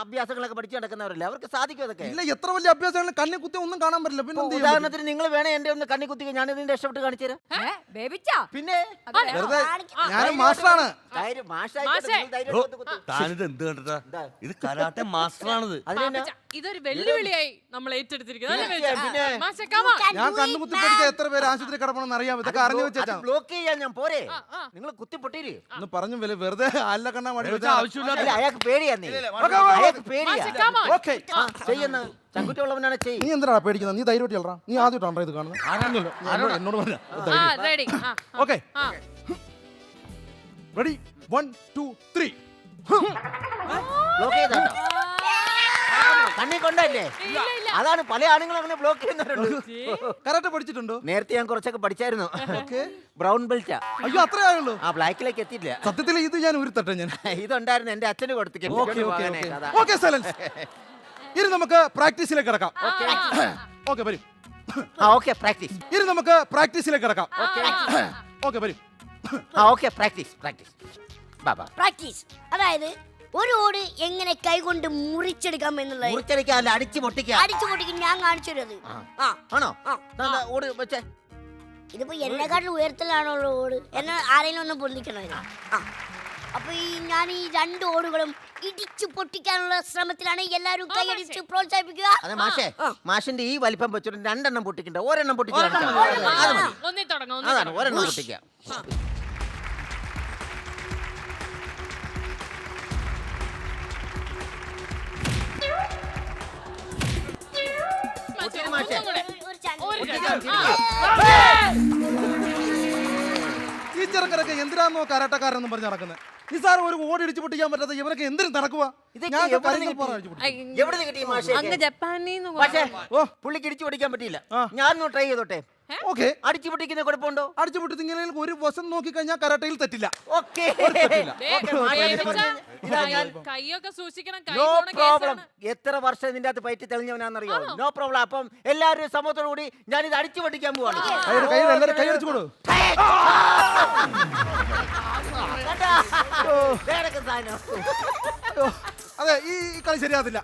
[SPEAKER 7] അഭ്യാസങ്ങളൊക്കെ പഠിച്ചു നടക്കുന്നവരല്ലേ, അവർക്ക് സാധിക്കും അതൊക്കെ.
[SPEAKER 4] ഇല്ല, എത്ര വലിയ അഭ്യാസങ്ങൾ കണ്ണി കുത്തി ഒന്നും കാണാൻ പറ്റില്ല. പിന്നെ
[SPEAKER 7] ഉദാഹരണത്തിന് നിങ്ങൾ വേണേ എന്റെ ഒന്ന് കണ്ണി കുത്തി ഞാൻ ഇതിന്റെ രക്ഷപ്പെട്ട് കാണിച്ചു തരാം. പിന്നെ
[SPEAKER 4] വെറുതെ ഞാൻ മാസ്റ്ററാണ്.
[SPEAKER 8] താനിത് എന്ത് കണ്ടിട്ടാ? ഇത് കരാട്ടെ മാസ്റ്ററാണിത്.
[SPEAKER 9] ഇതൊരു വെല്ലുവിളിയായി നമ്മൾ ഏറ്റെടുത്തിരിക്കുന്നത്.
[SPEAKER 4] ഞാൻ കണ്ണുകുത്തി പഠിച്ച എത്ര പേര് ആശുപത്രി കിടപ്പണമെന്ന് അറിയാം. ഇതൊക്കെ അറിഞ്ഞു വെച്ചാ
[SPEAKER 7] ബ്ലോക്ക് ചെയ്യാൻ ഞാൻ പോരെ. നിങ്ങൾ കുത്തി പൊട്ടിയില്ലേ
[SPEAKER 4] ഒന്ന് പറഞ്ഞു വെറുതെ അല്ല കണ്ണാ മടി
[SPEAKER 8] ആവശ്യമില്ല.
[SPEAKER 7] അയാൾക്ക് പേടിയാന്നേ. ചെയ്യുന്ന ചങ്കുറ്റുള്ളവനാണ് ചെയ്യും.
[SPEAKER 4] നീ എന്തിനാ പേടിക്കുന്നത്? നീ ധൈര്യമായിട്ട് ചെല്ലറാ. നീ ആദ്യമായിട്ടാണ് ഇത് കാണുന്നത്. എന്നോട് പറഞ്ഞ ഓക്കെ. റെഡി 1 2 3.
[SPEAKER 7] ബ്ലോക്ക് ചെയ്തോ? കണ്ണി കൊണ്ടല്ലേ? അതാണ് പല ആണുങ്ങളും അങ്ങനെ ബ്ലോക്ക് ചെയ്യുന്നവരുണ്ട്.
[SPEAKER 4] കരാട്ടെ പഠിച്ചിട്ടുണ്ടോ?
[SPEAKER 7] നേരത്തെ ഞാൻ കുറച്ചൊക്കെ പഠിച്ചായിരുന്നു. ബ്രൗൺ ബെൽറ്റാ.
[SPEAKER 4] അയ്യോ, അത്രേ ആയുള്ളൂ.
[SPEAKER 7] ആ ബ്ലാക്കിലേക്ക് എത്തിയില്ല.
[SPEAKER 4] സത്യത്തിൽ ഇത് ഞാൻ ഉരുത്തട്ടെ. ഞാൻ
[SPEAKER 7] ഇതുണ്ടായിരുന്നു എന്റെ അച്ഛന് കൊടുത്തു.
[SPEAKER 4] ഇനി നമുക്ക് പ്രാക്ടീസിലേക്ക് കിടക്കാം. ഓക്കെ വരും.
[SPEAKER 7] Okay practice.
[SPEAKER 4] ഇനി നമുക്ക് പ്രാക്ടീസിലേക്ക് കിടക്കാം. ഓക്കെ വരും.
[SPEAKER 7] ഓക്കെ പ്രാക്ടീസ് പ്രാക്ടീസ്
[SPEAKER 10] പ്രാക്ടീസ് അതായത് ഒരു ഓട് എങ്ങനെ കൈകൊണ്ട് മുറിച്ചെടുക്കാം എന്നുള്ളത്.
[SPEAKER 7] മുറിച്ചെടുക്കാൻ അടിച്ചു പൊട്ടിക്കാം.
[SPEAKER 10] അടിച്ചു പൊട്ടിക്കും. ഞാൻ കാണിച്ചു തരുന്നത്.
[SPEAKER 7] ആണോ? ഓട് വെച്ചേ.
[SPEAKER 10] ഇതിപ്പോ എന്നെക്കാട്ടിൽ ഉയരത്തിലാണുള്ള ഓട് എന്നെ ആരെങ്കിലും ഒന്ന് പൊന്തിക്കണമായിരുന്നു. അപ്പൊ ഞാൻ ഈ 2 ഓടുകളും ഇടിച്ചു പൊട്ടിക്കാനുള്ള ശ്രമത്തിലാണ്. എല്ലാവരും കൈയടിച്ച് പ്രോത്സാഹിപ്പിക്കുക.
[SPEAKER 7] അതെ മാഷേ, മാഷിന്റെ ഈ വലിപ്പം വെച്ചിട്ട് 2 എണ്ണം പൊട്ടിക്കണ്ട, ഒരെണ്ണം പൊട്ടിക്കാൻ
[SPEAKER 9] ഒന്നി തുടങ്ങാം
[SPEAKER 7] അതാണ് ഒരെണ്ണം പൊട്ടിക്കാം. മാഷേ
[SPEAKER 10] ഒരു ചാൻസ്.
[SPEAKER 6] ഈ ചെറുക്കരൊക്കെ എന്തിനാന്നോ കരാട്ടക്കാരെന്നും പറഞ്ഞ് നടക്കുന്നത്. നിസാർ ഒരു ഓടി ഇടിച്ചു പൊട്ടിക്കാൻ പറ്റാത്ത ഇവരൊക്കെ എന്തിനും നടക്കുക.
[SPEAKER 7] ഇതൊക്കെ എവിടെ കിട്ടി മാഷേ?
[SPEAKER 9] അങ്ങ് ജപ്പാനീന്ന്
[SPEAKER 7] പക്ഷേ പുള്ളിക്ക് ഇടിച്ചു പൊട്ടിക്കാൻ പറ്റിയില്ല. ഞാനൊന്ന് ട്രൈ ചെയ്തോട്ടെ.
[SPEAKER 6] ഓക്കെ,
[SPEAKER 7] അടിച്ചു പൊട്ടിക്കുന്ന കുഴപ്പമുണ്ടോ?
[SPEAKER 6] അടിച്ചു പൊട്ടി ഇങ്ങനെ ഒരു വശം നോക്കി കഴിഞ്ഞാൽ കരാട്ടയിൽ തെറ്റില്ല.
[SPEAKER 7] ഓക്കെ,
[SPEAKER 9] കൈയൊക്കെ സൂക്ഷിക്കണം. കൈ
[SPEAKER 7] നോ
[SPEAKER 9] പോണ
[SPEAKER 7] പ്രോബ്ലം.
[SPEAKER 9] കേസാണ്.
[SPEAKER 7] എത്ര വർഷം ഇതിന്റെ അകത്ത് പറ്റി തെളിഞ്ഞവനാണെന്നറിയോ? No problem. അപ്പം എല്ലാവരും സമൂഹത്തോടു കൂടി ഞാൻ ഇത് അടിച്ചു പൊട്ടിക്കാൻ പോവാണ്.
[SPEAKER 6] എല്ലാവരും കൈ അടിച്ചു കൊടു. അതെ, ഈ കളി ശരിയാകത്തില്ല.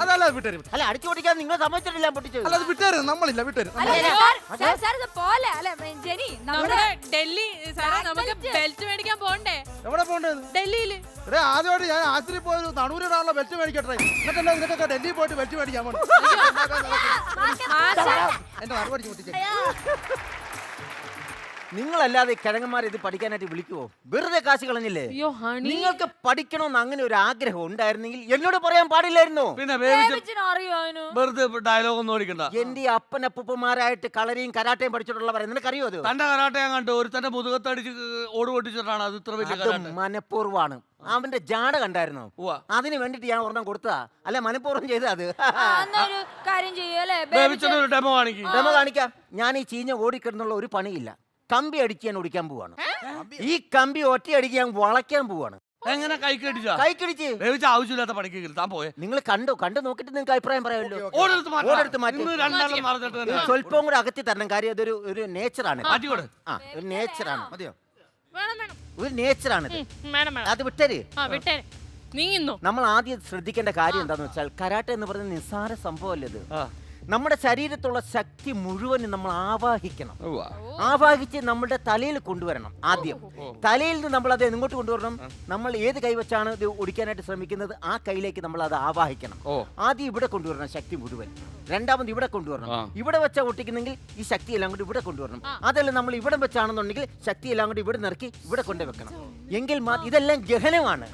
[SPEAKER 6] അതല്ല വിട്ടേരും.
[SPEAKER 7] അല്ല, അടിച്ചു പൊട്ടിക്കാൻ നിങ്ങൾ സമ്മതിച്ചിട്ടില്ല പൊട്ടിച്ചത്.
[SPEAKER 6] അല്ല, അത് വിട്ടേരും. നമ്മളില്ല, വിട്ടേരും.
[SPEAKER 9] നമ്മുടെ ഡൽഹി സാറേ, നമുക്ക് ബെൽറ്റ് മേടിക്കാൻ പോണ്ടേ?
[SPEAKER 6] എവിടെ പോകേണ്ടത്?
[SPEAKER 9] ഡൽഹിയില്.
[SPEAKER 6] ആദ്യമായിട്ട് ഞാൻ ആശുപത്രിയിൽ പോയത് തണൂരിടാനുള്ള ബെൽറ്റ് മേടിക്കട്ടെ. എന്നിട്ടല്ല ഇതിനൊക്കെ ഡൽഹിയിൽ പോയിട്ട് ബെൽറ്റ് മേടിക്കാൻ പോകണം. എന്റെ മറുപടി പൊട്ടിച്ചേ.
[SPEAKER 7] നിങ്ങളല്ലാതെ കിഴങ്ങന്മാർ ഇത് പഠിക്കാനായിട്ട് വിളിക്കുവോ? വെറുതെ കാശ് കളഞ്ഞില്ലേ?
[SPEAKER 9] അയ്യോ ഹണി,
[SPEAKER 7] നിങ്ങൾക്ക് പഠിക്കണമെന്ന് അങ്ങനെ ഒരു ആഗ്രഹം ഉണ്ടായിരുന്നെങ്കിൽ എന്നോട് പറയാൻ പാടില്ലായിരുന്നോ?
[SPEAKER 8] പിന്നെ
[SPEAKER 9] അറിയോ?
[SPEAKER 8] വെറുതെ ഡയലോഗ് ഒന്നും ഓടിക്കണ്ട.
[SPEAKER 7] എന്റെ അപ്പനപ്പൂപ്പന്മാരായിട്ട് കളരിയും കരാട്ടയും പഠിച്ചിട്ടുള്ളവരെ നിനക്കറിയോ? അത്
[SPEAKER 8] തന്റെ കരാട്ടെ ഞാൻ കണ്ടു. ഒരു തന്റെ മുതുകത്തടിച്ച് ഓട് പൊട്ടിച്ചിട്ടാണ് അത് ഇത്ര വലിയ കരാട്ടെ.
[SPEAKER 7] മനഃപൂർവ്വമാണ്. അവന്റെ ജാട കണ്ടായിരുന്നോ? അതിന് വേണ്ടിട്ട് ഞാൻ ഒരെണ്ണം കൊടുത്തതാ. അല്ല, മനഃപൂർവ്വം ചെയ്ത അത്.
[SPEAKER 8] ഒരു ഡെമോ കാണിക്കും.
[SPEAKER 7] ഡെമോ കാണിക്കാം. ഞാൻ ഈ ചീഞ്ഞ ഓടിക്കിടന്നുള്ള ഒരു പണിയില്ല. കമ്പി അടിക്കാൻ ഓടിക്കാൻ പോവാണ്. ഈ കമ്പി ഒറ്റ അടിക്കാൻ വളയ്ക്കാൻ പോവാണ്.
[SPEAKER 8] എങ്ങനെ കൈക്കടിച്ചാ?
[SPEAKER 7] കൈക്കടിച്ച്
[SPEAKER 8] വേവിച്ച ആവശ്യമില്ലാത്ത പണിക്ക് താൻ പോയെ.
[SPEAKER 7] നിങ്ങൾ കണ്ടു നോക്കിട്ട് നിങ്ങൾക്ക് അഭിപ്രായം പറയാമല്ലോ.
[SPEAKER 8] ഓടെടുത്ത്
[SPEAKER 7] മാറ്റി സ്വല്പം കൂടെ അകത്തി തരണം. കാര്യം അതൊരു ഒരു നേച്ചറാണ്. ഒരു നേച്ചറാണ്. മതിയോ? ഒരു നേച്ചറാണ്. അത് വിട്ടര്. നമ്മൾ ആദ്യം ശ്രദ്ധിക്കേണ്ട കാര്യം എന്താന്ന് വെച്ചാൽ, കരാട്ടെ എന്ന് പറയുന്നത് നിസ്സാര സംഭവമല്ല. ഇത് നമ്മുടെ ശരീരത്തുള്ള ശക്തി മുഴുവൻ നമ്മൾ ആവാഹിക്കണം. ആവാഹിച്ച് നമ്മുടെ തലയിൽ കൊണ്ടുവരണം. ആദ്യം തലയിൽ നിന്ന് നമ്മൾ അത് എങ്ങോട്ട് കൊണ്ടുവരണം? നമ്മൾ ഏത് കൈ വെച്ചാണ് ഇത് ഒടിക്കാനായിട്ട് ശ്രമിക്കുന്നത്, ആ കൈയിലേക്ക് നമ്മൾ അത് ആവാഹിക്കണം. ആദ്യം ഇവിടെ കൊണ്ടുവരണം ശക്തി മുഴുവൻ. രണ്ടാമത് ഇവിടെ കൊണ്ടുവരണം. ഇവിടെ വെച്ചാൽ ഒട്ടിക്കുന്നെങ്കിൽ ഈ ശക്തി എല്ലാം കൂടി ഇവിടെ കൊണ്ടുവരണം. അതല്ല, നമ്മൾ ഇവിടെ വെച്ചാണെന്നുണ്ടെങ്കിൽ ശക്തി എല്ലാം കൂടി ഇവിടെ നിറക്കി ഇവിടെ കൊണ്ടുവെക്കണം. എങ്കിൽ ഇതെല്ലാം ഗഹനമാണ്.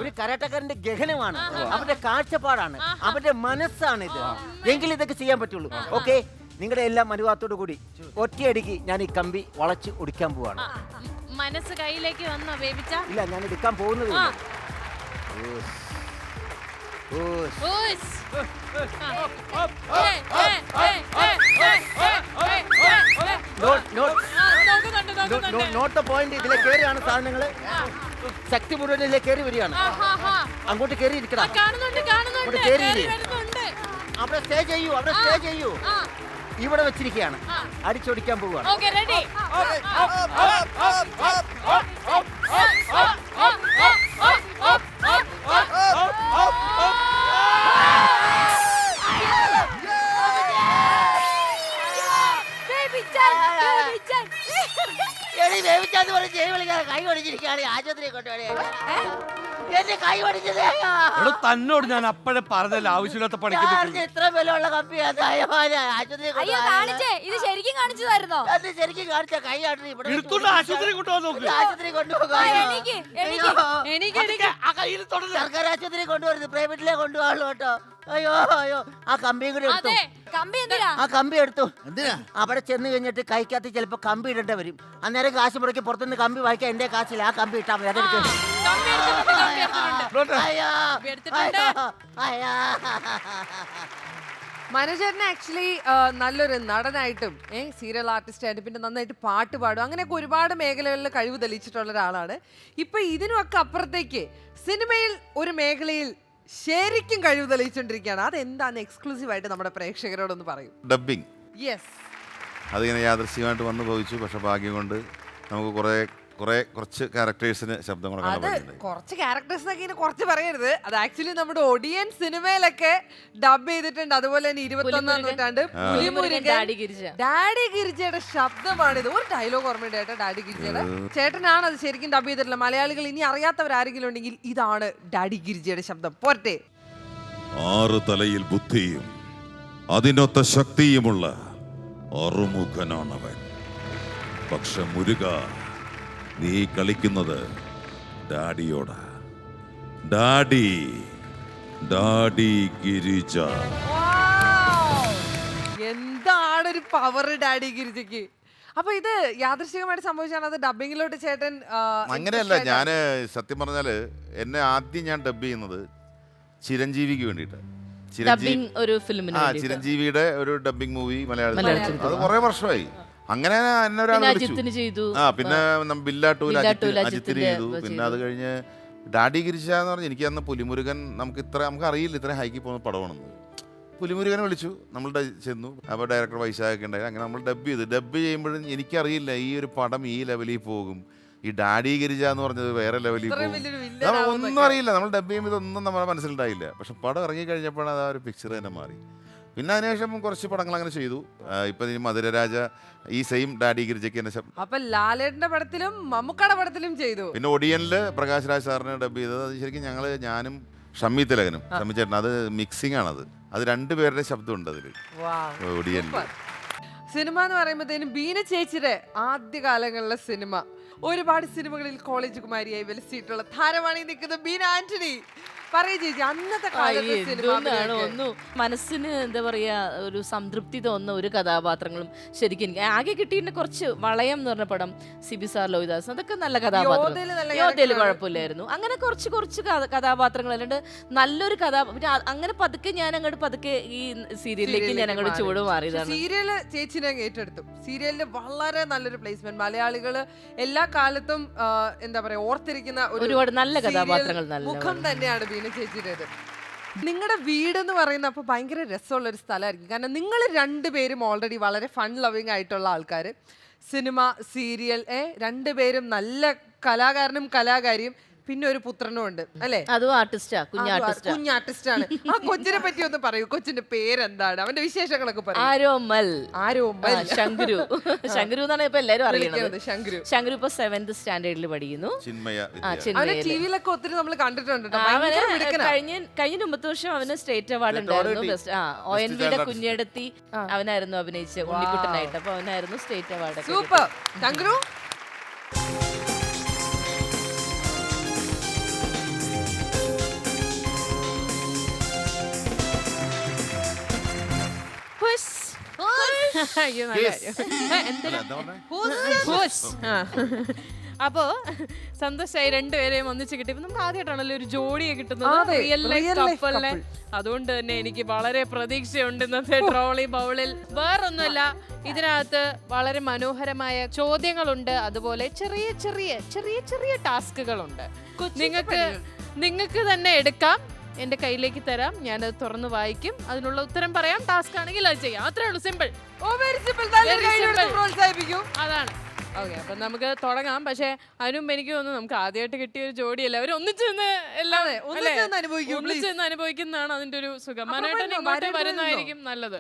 [SPEAKER 7] ഒരു കരാട്ടക്കാരന്റെ ഗഹനമാണ്. അവരുടെ കാഴ്ചപ്പാടാണ്, അവരുടെ മനസ്സാണ് ഇത്. എങ്കിൽ ഇതൊക്കെ ചെയ്യാൻ പറ്റുള്ളൂ. ഓക്കെ, നിങ്ങളുടെ എല്ലാം അനുവാദത്തോടു കൂടി ഒറ്റയടിക്ക് ഞാൻ ഈ കമ്പി വളച്ച് ഒടിക്കാൻ പോവാണ്.
[SPEAKER 9] മനസ്സ് കയ്യിലേക്ക് വന്നോ വേവിച്ച?
[SPEAKER 7] ഇല്ല, ഞാൻ എടുക്കാൻ പോകുന്നത്. Not the point. ഇതിലെ കയറിയാണ് സാധനങ്ങള്. ശക്തി മുഴുവൻ ഇതിലെ കയറി വരികയാണ്. അങ്ങോട്ട് കയറി ഇരിക്കണം. അവിടെ സ്റ്റേ ചെയ്യൂ. ഇവിടെ വെച്ചിരിക്കുകയാണ്. അടിച്ചൊടിക്കാൻ പോവുകയാണ്. കൈ ഒടിച്ചിരിക്കുകയാണ്. ആശുപത്രിയെ കൊണ്ടുപോയി എന്റെ കൈ ഒടിച്ചത്.
[SPEAKER 8] തന്നോട് ഞാൻ അപ്പോഴേ പറഞ്ഞല്ലോ ആവശ്യമില്ലാത്ത പണിക്ക്.
[SPEAKER 7] ഇത്ര വിലയുള്ള കമ്പിയാണ്.
[SPEAKER 10] ഇത് ശരിക്കും കാണിച്ചു തരുന്നോ?
[SPEAKER 7] ശരിക്കും കാണിച്ച കൈ
[SPEAKER 8] ആശുപത്രി കൊണ്ടുപോകാൻ
[SPEAKER 7] ആശുപത്രി കൊണ്ടുപോകാൻ സർക്കാർ ആശുപത്രി കൊണ്ടുപോകരുത്, പ്രൈവറ്റിലേ കൊണ്ടുപോകാളൂ കേട്ടോ. അയ്യോ ആ കമ്പിയും കൂടി എടുത്തു. ആ കമ്പി എടുത്തു. അവിടെ ചെന്ന് കഴിഞ്ഞിട്ട് കൈക്കകത്ത് ചിലപ്പോ കമ്പി ഇടേണ്ടി വരും. അന്നേരം കാശ് മുടക്കി പുറത്തുനിന്ന് കമ്പി വായിക്കാൻ എന്റെ കാശില്ല. ആ കമ്പി ഇട്ടാ മതി. അതെടുത്ത്
[SPEAKER 2] മനോജേട്ടന് ആക്ച്വലി നല്ലൊരു നടനായിട്ടും സീരിയൽ ആർട്ടിസ്റ്റായിട്ടും പിന്നെ നന്നായിട്ട് പാട്ട് പാടും, അങ്ങനെയൊക്കെ ഒരുപാട് മേഖലകളിൽ കഴിവ് തെളിയിച്ചിട്ടുള്ള ഒരാളാണ്. ഇപ്പൊ ഇതിനൊക്കെ അപ്പുറത്തേക്ക് സിനിമയിൽ ഒരു മേഖലയിൽ ശരിക്കും കഴിവ് തെളിയിച്ചോണ്ടിരിക്കുകയാണ്. അതെന്താണ് എക്സ്ക്ലൂസീവായിട്ട് നമ്മുടെ പ്രേക്ഷകരോടൊന്ന് പറയും.
[SPEAKER 5] ഡബ്ബിംഗ്.
[SPEAKER 2] യെസ്,
[SPEAKER 5] അതിങ്ങനെ യാദൃശ്യമായിട്ട് വന്നു ഭവിച്ചു. പക്ഷെ ഭാഗ്യം കൊണ്ട് നമുക്ക് കുറേ കുറച്ച് ക്യാരക്ടേഴ്സിന് ശബ്ദം കൊടുക്കാൻ
[SPEAKER 2] അത്
[SPEAKER 5] പറ്റുന്നുണ്ട്.
[SPEAKER 2] കുറച്ച് ക്യാരക്ടേഴ്സിനൊക്കെ കുറച്ച് പറയരുത്. അത് ആക്ച്വലി നമ്മുടെ ഒടിയൻ സിനിമയിലൊക്കെ ഡബ് ചെയ്തിട്ടുണ്ട്. അതുപോലെ തന്നെ 21-ാം നൂറ്റാണ്ട്
[SPEAKER 3] ഡാഡി ഗിരിജ.
[SPEAKER 2] ഡാഡി ഗിരിജയുടെ ശബ്ദമാണിത്. ഒരു ഡയലോഗ് ഓർമ്മയുണ്ട് ചേട്ടാ ഡാഡി ഗിരിജയുടെ. ചേട്ടനാണ് അത് ശരിക്കും ഡബ് ചെയ്തിട്ടുള്ളത്. മലയാളികൾ ഇനി അറിയാത്തവരാരെങ്കിലും ഉണ്ടെങ്കിൽ ഇതാണ് ഡാഡി ഗിരിജയുടെ ശബ്ദം. പോരട്ടെ.
[SPEAKER 11] 6 തലയിൽ ബുദ്ധിയും അതിനൊത്ത ശക്തിയുമുള്ള അറുമുഖനാണവൻ. പക്ഷെ മുരുക, നീ കളിക്കുന്നത് ഡാഡിയോടാ. Daddy daddy Girija.
[SPEAKER 2] എന്താണ് ഒരു പവർ ഡാഡി ഗിരിജയ്ക്ക്. അപ്പൊ ഇത് യാദൃശ്ചികമായിട്ട് സംഭവിച്ചാണ്. അത് ഡബിങ്ങിലോട്ട് ചേട്ടൻ
[SPEAKER 5] അങ്ങനെയല്ല. ഞാൻ സത്യം പറഞ്ഞാൽ എന്നെ ആദ്യം ഞാൻ ഡബ് ചെയ്യുന്നത് ചിരഞ്ജീവിക്ക് വേണ്ടിയിട്ട്. ചിരഞ്ജീവിയുടെ ഒരു ഡബിങ് മൂവി മലയാളത്തിൽ. അത് കുറെ വർഷമായി. അങ്ങനെ എന്നെ ഒരാൾ വിളിച്ചു. പിന്നെ ബില്ല ടു അജിത്തിന് ചെയ്തു. പിന്നെ അത് കഴിഞ്ഞ് ഡാഡി ഗിരിജ എന്ന് പറഞ്ഞാൽ എനിക്ക് അന്ന് പുലിമുരുകൻ നമുക്ക് അറിയില്ല ഇത്ര ഹൈക്ക് പോകുന്ന പടമാണെന്ന്. പുലിമുരുകനെ വിളിച്ചു, നമ്മൾ ചെന്നു. അപ്പോൾ ഡയറക്ടർ വൈശാഖൊക്കെ ഉണ്ടായി. അങ്ങനെ നമ്മൾ ഡബ് ചെയ്യുമ്പോഴും എനിക്കറിയില്ല ഈ ഒരു പടം ഈ ലെവലിൽ പോകും. ഈ ഡാഡി ഗിരിജ എന്ന് പറഞ്ഞത് വേറെ ലെവലിൽ പോകും. ഒന്നും അറിയില്ല. നമ്മൾ ഡബ് ചെയ്യുമ്പോൾ ഇതൊന്നും നമ്മുടെ മനസ്സിലുണ്ടായില്ല. പക്ഷെ പടം ഇറങ്ങി കഴിഞ്ഞപ്പോഴാണ് അത് ആ ഒരു പിക്ചർ തന്നെ മാറി. പിന്നെ അതിനുശേഷം കുറച്ച് പടങ്ങൾ അങ്ങനെ ചെയ്തു. ഇപ്പൊ മധുരരാജ ഈ സെയിം ഡാഡി ഗിരിജയ്ക്ക് തന്നെ ശബ്ദം.
[SPEAKER 2] അപ്പൊ ലാലേട്ടന്റെ പടത്തിലും മമ്മൂക്കയുടെ പടത്തിലും ചെയ്തു.
[SPEAKER 5] പിന്നെ ഒടിയനില് പ്രകാശ് രാജ് സാറിനെ ഡബ് ചെയ്തത്. അത് ശരിക്കും ഞാനും ഷമ്മി തിലകനും ഷമ്മി ചേട്ടൻ അത് മിക്സിംഗ് ആണത്. അത് രണ്ടുപേരുടെ ശബ്ദം ഉണ്ട് അതില് ഒടിയനില്.
[SPEAKER 2] സിനിമ എന്ന് പറയുമ്പോഴത്തേനും ബീന ചേച്ചിയുടെ ആദ്യകാലങ്ങളിലെ സിനിമ. ഒരുപാട് സിനിമകളിൽ കോളേജ് കുമാരിയായി വിലസിയിട്ടുള്ള താരമാണ് ഈ നിൽക്കുന്നത് ബീന ആന്റണി. പറയൂ ചേച്ചി, അന്നത്തെ
[SPEAKER 3] കാലത്ത് മനസ്സിന് എന്താ പറയാ ഒരു സംതൃപ്തി തോന്നുന്ന ഒരു കഥാപാത്രങ്ങളും ശരിക്കും എനിക്ക് ആകെ കിട്ടിയിട്ട് കുറച്ച് വളയം എന്ന് പറഞ്ഞ പടം സിബി സാർ ലോഹിദാസ്, അതൊക്കെ നല്ല കഥാപാത്രം. യോധയില് കുഴപ്പമില്ലായിരുന്നു. അങ്ങനെ കുറച്ച് കഥാപാത്രങ്ങൾ അല്ലാണ്ട് നല്ലൊരു പിന്നെ അങ്ങനെ പതുക്കെ ഞാൻ അങ്ങോട്ട് പതുക്കെ ഈ സീരിയലിലേക്ക് ഞാൻ അങ്ങോട്ട് ചൂട് മാറിയതാണ്.
[SPEAKER 2] സീരിയല് ചേച്ചിനെ ഏറ്റെടുത്തു. സീരിയലിന്റെ വളരെ നല്ലൊരു പ്ലേസ്മെന്റ്. മലയാളികള് എല്ലാ കാലത്തും എന്താ പറയാ ഓർത്തിരിക്കുന്ന
[SPEAKER 3] ഒരുപാട് നല്ല കഥാപാത്രങ്ങൾ
[SPEAKER 2] മുഖം തന്നെയാണ് ബീന ചേച്ചിയുടേത്. നിങ്ങളുടെ വീട് എന്ന് പറയുന്ന അപ്പൊ ഭയങ്കര രസമുള്ള ഒരു സ്ഥലമായിരിക്കും. കാരണം നിങ്ങൾ രണ്ടുപേരും ഓൾറെഡി വളരെ ഫൺ ലവിങ് ആയിട്ടുള്ള ആൾക്കാർ. സിനിമ, സീരിയൽ, രണ്ടുപേരും നല്ല കലാകാരനും കലാകാരിയും. പിന്നെ ഒരു പുത്രനും ഉണ്ട് അല്ലേ?
[SPEAKER 3] അതും ആർട്ടിസ്റ്റാ,
[SPEAKER 2] കുഞ്ഞാർട്ടിസ്റ്റാണ്. ആ കൊച്ചിനെ പറ്റി ഒന്ന് പറയൂ. കൊച്ചിന്റെ പേരെന്താണ്? അവന്റെ വിശേഷങ്ങളൊക്കെ പറയൂ.
[SPEAKER 3] ആരോമൽ ശങ്കുരു. ശങ്കുരു എന്നാണ് ഇപ്പൊ എല്ലാരും അറിയുന്നത്. ശങ്കുരു ഇപ്പൊ 7th സ്റ്റാൻഡേർഡിൽ പഠിക്കുന്നു.
[SPEAKER 2] ടിവിയിലൊക്കെ ഒത്തിരി നമ്മൾ കണ്ടിട്ടുണ്ട്.
[SPEAKER 3] കഴിഞ്ഞ 9 വർഷം അവന് സ്റ്റേറ്റ് അവാർഡ് ഉണ്ടായിരുന്നു. ONVയുടെ കുഞ്ഞെടുത്തി അവനായിരുന്നു അഭിനയിച്ച ഉണ്ണിക്കുട്ടനായിട്ട്. അപ്പൊ അവനായിരുന്നു സ്റ്റേറ്റ് അവാർഡ്.
[SPEAKER 2] സൂപ്പർ ശങ്കുരു.
[SPEAKER 9] അപ്പോ സന്തോഷമായി രണ്ടുപേരെയും ഒന്നിച്ച് കിട്ടിയപ്പോ നമുക്ക് ആദ്യമായിട്ടാണല്ലോ ഒരു ജോഡിയെ കിട്ടുന്നത്. അതുകൊണ്ട് തന്നെ എനിക്ക് വളരെ പ്രതീക്ഷയുണ്ട് ഇന്നത്തെ ട്രോളി ബൗളിൽ. വേറൊന്നുമല്ല, ഇതിനകത്ത് വളരെ മനോഹരമായ ചോദ്യങ്ങളുണ്ട്. അതുപോലെ ചെറിയ ചെറിയ ചെറിയ ചെറിയ ടാസ്കുകളുണ്ട്. നിങ്ങൾക്ക് തന്നെ എടുക്കാം. എന്റെ കയ്യിലേക്ക് തരാം, ഞാനത് തുറന്ന് വായിക്കും, അതിനുള്ള ഉത്തരം പറയാം. ടാസ്ക് ആണെങ്കിൽ അത് ചെയ്യാം. അത്രേ ഉള്ളൂ. സിമ്പിൾ. അതാണ്. ഓക്കെ, അപ്പൊ നമുക്ക് തുടങ്ങാം. പക്ഷെ അതിനുമുമ്പ് എനിക്ക് തോന്നുന്നു നമുക്ക് ആദ്യമായിട്ട് കിട്ടിയ ഒരു ജോഡിയല്ല, അവർ ഒന്നിച്ചെന്ന് എല്ലാം ഒന്നിച്ചെന്ന് അനുഭവിക്കുന്നതാണ് അതിന്റെ ഒരു സുഖം. മനോട്ടൻ ഇങ്ങോട്ട് വരുന്നതായിരിക്കും നല്ലത്.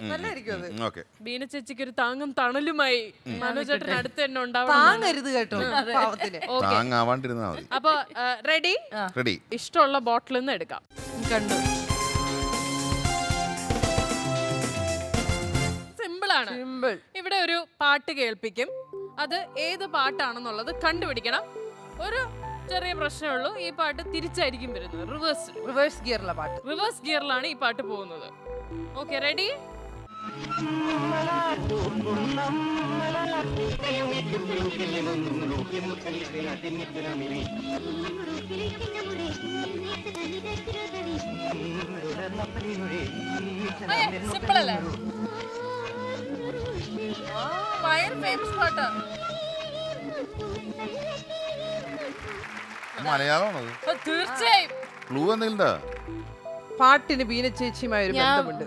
[SPEAKER 9] ബീന ചേച്ചിക്ക് ഒരു താങ്ങും തണലുമായി മനോജേട്ടൻ അടുത്ത് തന്നെ ഉണ്ടാവണം. അപ്പൊ റെഡി? ഇഷ്ടമുള്ള ബോട്ടിൽ നിന്ന് എടുക്കാം. കണ്ടു. സിമ്പിളാണ്. ഇവിടെ ഒരു പാട്ട് കേൾപ്പിക്കും. അത് ഏത് പാട്ടാണെന്നുള്ളത് കണ്ടുപിടിക്കണം. ഒരു ചെറിയ പ്രശ്നമേ ഉള്ളൂ. ഈ പാട്ട് തിരിച്ചായിരിക്കും വരുന്നത്. റിവേഴ്സ് ഗിയറിലെ പാട്ട്. റിവേഴ്സ് ഗിയറിലാണ് ഈ പാട്ട് പോകുന്നത്. Okay, ready? സിമ്പിൾ അല്ലേ? ഭയങ്കര ഫേമസ് പാട്ടാ.
[SPEAKER 5] മലയാളമാണത്
[SPEAKER 9] തീർച്ചയായും.
[SPEAKER 5] ക്ലൂ എന്തെങ്കിലും
[SPEAKER 2] പാട്ടിന് ബീന ചേച്ചിയുമായി ഒരു ബന്ധമുണ്ട്.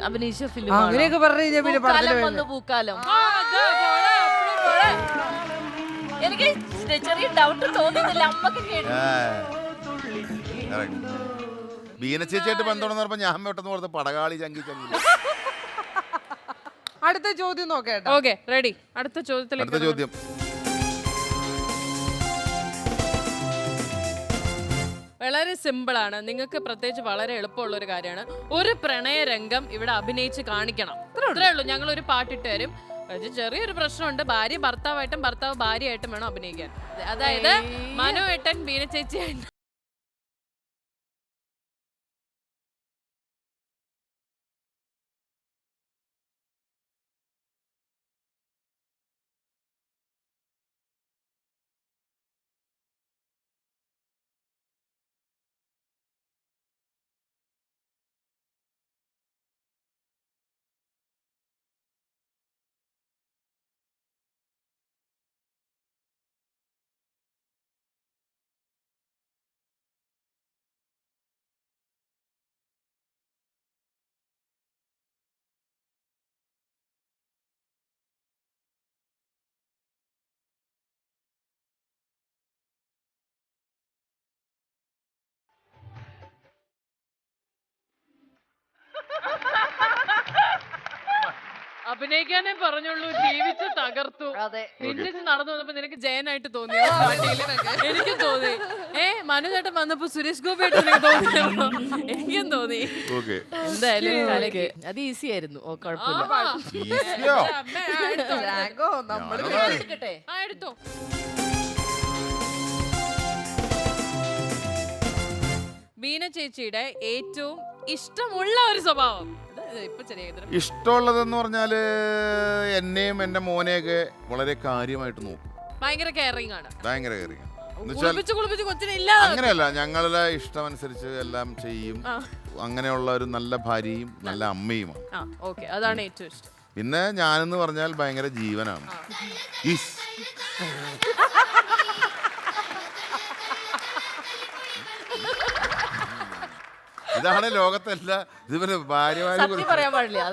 [SPEAKER 3] അഭിനയിച്ച ഫിലിം
[SPEAKER 2] അങ്ങനെയൊക്കെ പറഞ്ഞു കഴിഞ്ഞാൽ പിന്നെ
[SPEAKER 3] പൂക്കാലം. എനിക്ക് ചെറിയ ഡൗട്ട് തോന്നുന്നില്ല അമ്മക്ക് കേട്ടു.
[SPEAKER 5] ബീന ചേച്ചിയായിട്ട് ബന്ധമാണെന്ന് പറഞ്ഞപ്പോ ഞാൻ പെട്ടെന്ന് പുറത്ത് പടകാളി ചങ്കി ചങ്കി.
[SPEAKER 2] അടുത്ത ചോദ്യം നോക്കേട്ടോ.
[SPEAKER 9] Okay ready. അടുത്ത
[SPEAKER 5] അടുത്ത ചോദ്യം
[SPEAKER 9] വളരെ സിമ്പിൾ ആണ്. നിങ്ങൾക്ക് പ്രത്യേകിച്ച് വളരെ എളുപ്പമുള്ള ഒരു കാര്യമാണ്. ഒരു പ്രണയ രംഗം ഇവിടെ അഭിനയിച്ച് കാണിക്കണം. അത്രേ ഉള്ളൂ. ഞങ്ങൾ ഒരു പാട്ടിട്ട് തരും. ചെറിയൊരു പ്രശ്നമുണ്ട്. ഭാര്യ ഭർത്താവായിട്ടും ഭർത്താവ് ഭാര്യയായിട്ടും വേണം അഭിനയിക്കാൻ. അതായത് മനു ഏട്ടൻ ബീന ചേച്ചിയായിട്ട്. അഭിനയിക്കാനേ പറഞ്ഞുള്ളൂ, ജീവിച്ച് തകർത്തു. നിന്റെ നടന്നു വന്നപ്പോ നിനക്ക് ജയനായിട്ട് തോന്നിയോ? എനിക്ക് തോന്നി. മനു ചേട്ടൻ വന്നപ്പോ സുരേഷ് ഗോപിയായിട്ട് നിനക്ക് തോന്നിയോ? എനിക്കും തോന്നി. എന്തായാലും അത് ഈസി ആയിരുന്നു. ഓ കുഴപ്പമില്ല. എടുത്തോ. ബീന ചേച്ചിയുടെ ഏറ്റവും ഇഷ്ടമുള്ള ഒരു സ്വഭാവം.
[SPEAKER 5] ഇഷ്ടമുള്ളതെന്ന് പറഞ്ഞാല് എന്നെയും എന്റെ മോനെയൊക്കെ വളരെ കാര്യമായിട്ട് നോക്കും.
[SPEAKER 9] ഭയങ്കര കെയറിംഗ് ആണ്.
[SPEAKER 5] ഭയങ്കര കെയറിംഗ്.
[SPEAKER 9] അങ്ങനെയല്ല,
[SPEAKER 5] ഞങ്ങളുടെ ഇഷ്ടമനുസരിച്ച് എല്ലാം ചെയ്യും. അങ്ങനെയുള്ള ഒരു നല്ല ഭാര്യയും നല്ല അമ്മയുമാണ്.
[SPEAKER 9] അതാണ് ഏറ്റവും ഇഷ്ടം.
[SPEAKER 5] പിന്നെ ഞാനെന്ന് പറഞ്ഞാൽ ഭയങ്കര ജീവനാണ്. ഇതാണ് ലോകത്തല്ല. ഇതുപോലെ ഭാര്യമാരെ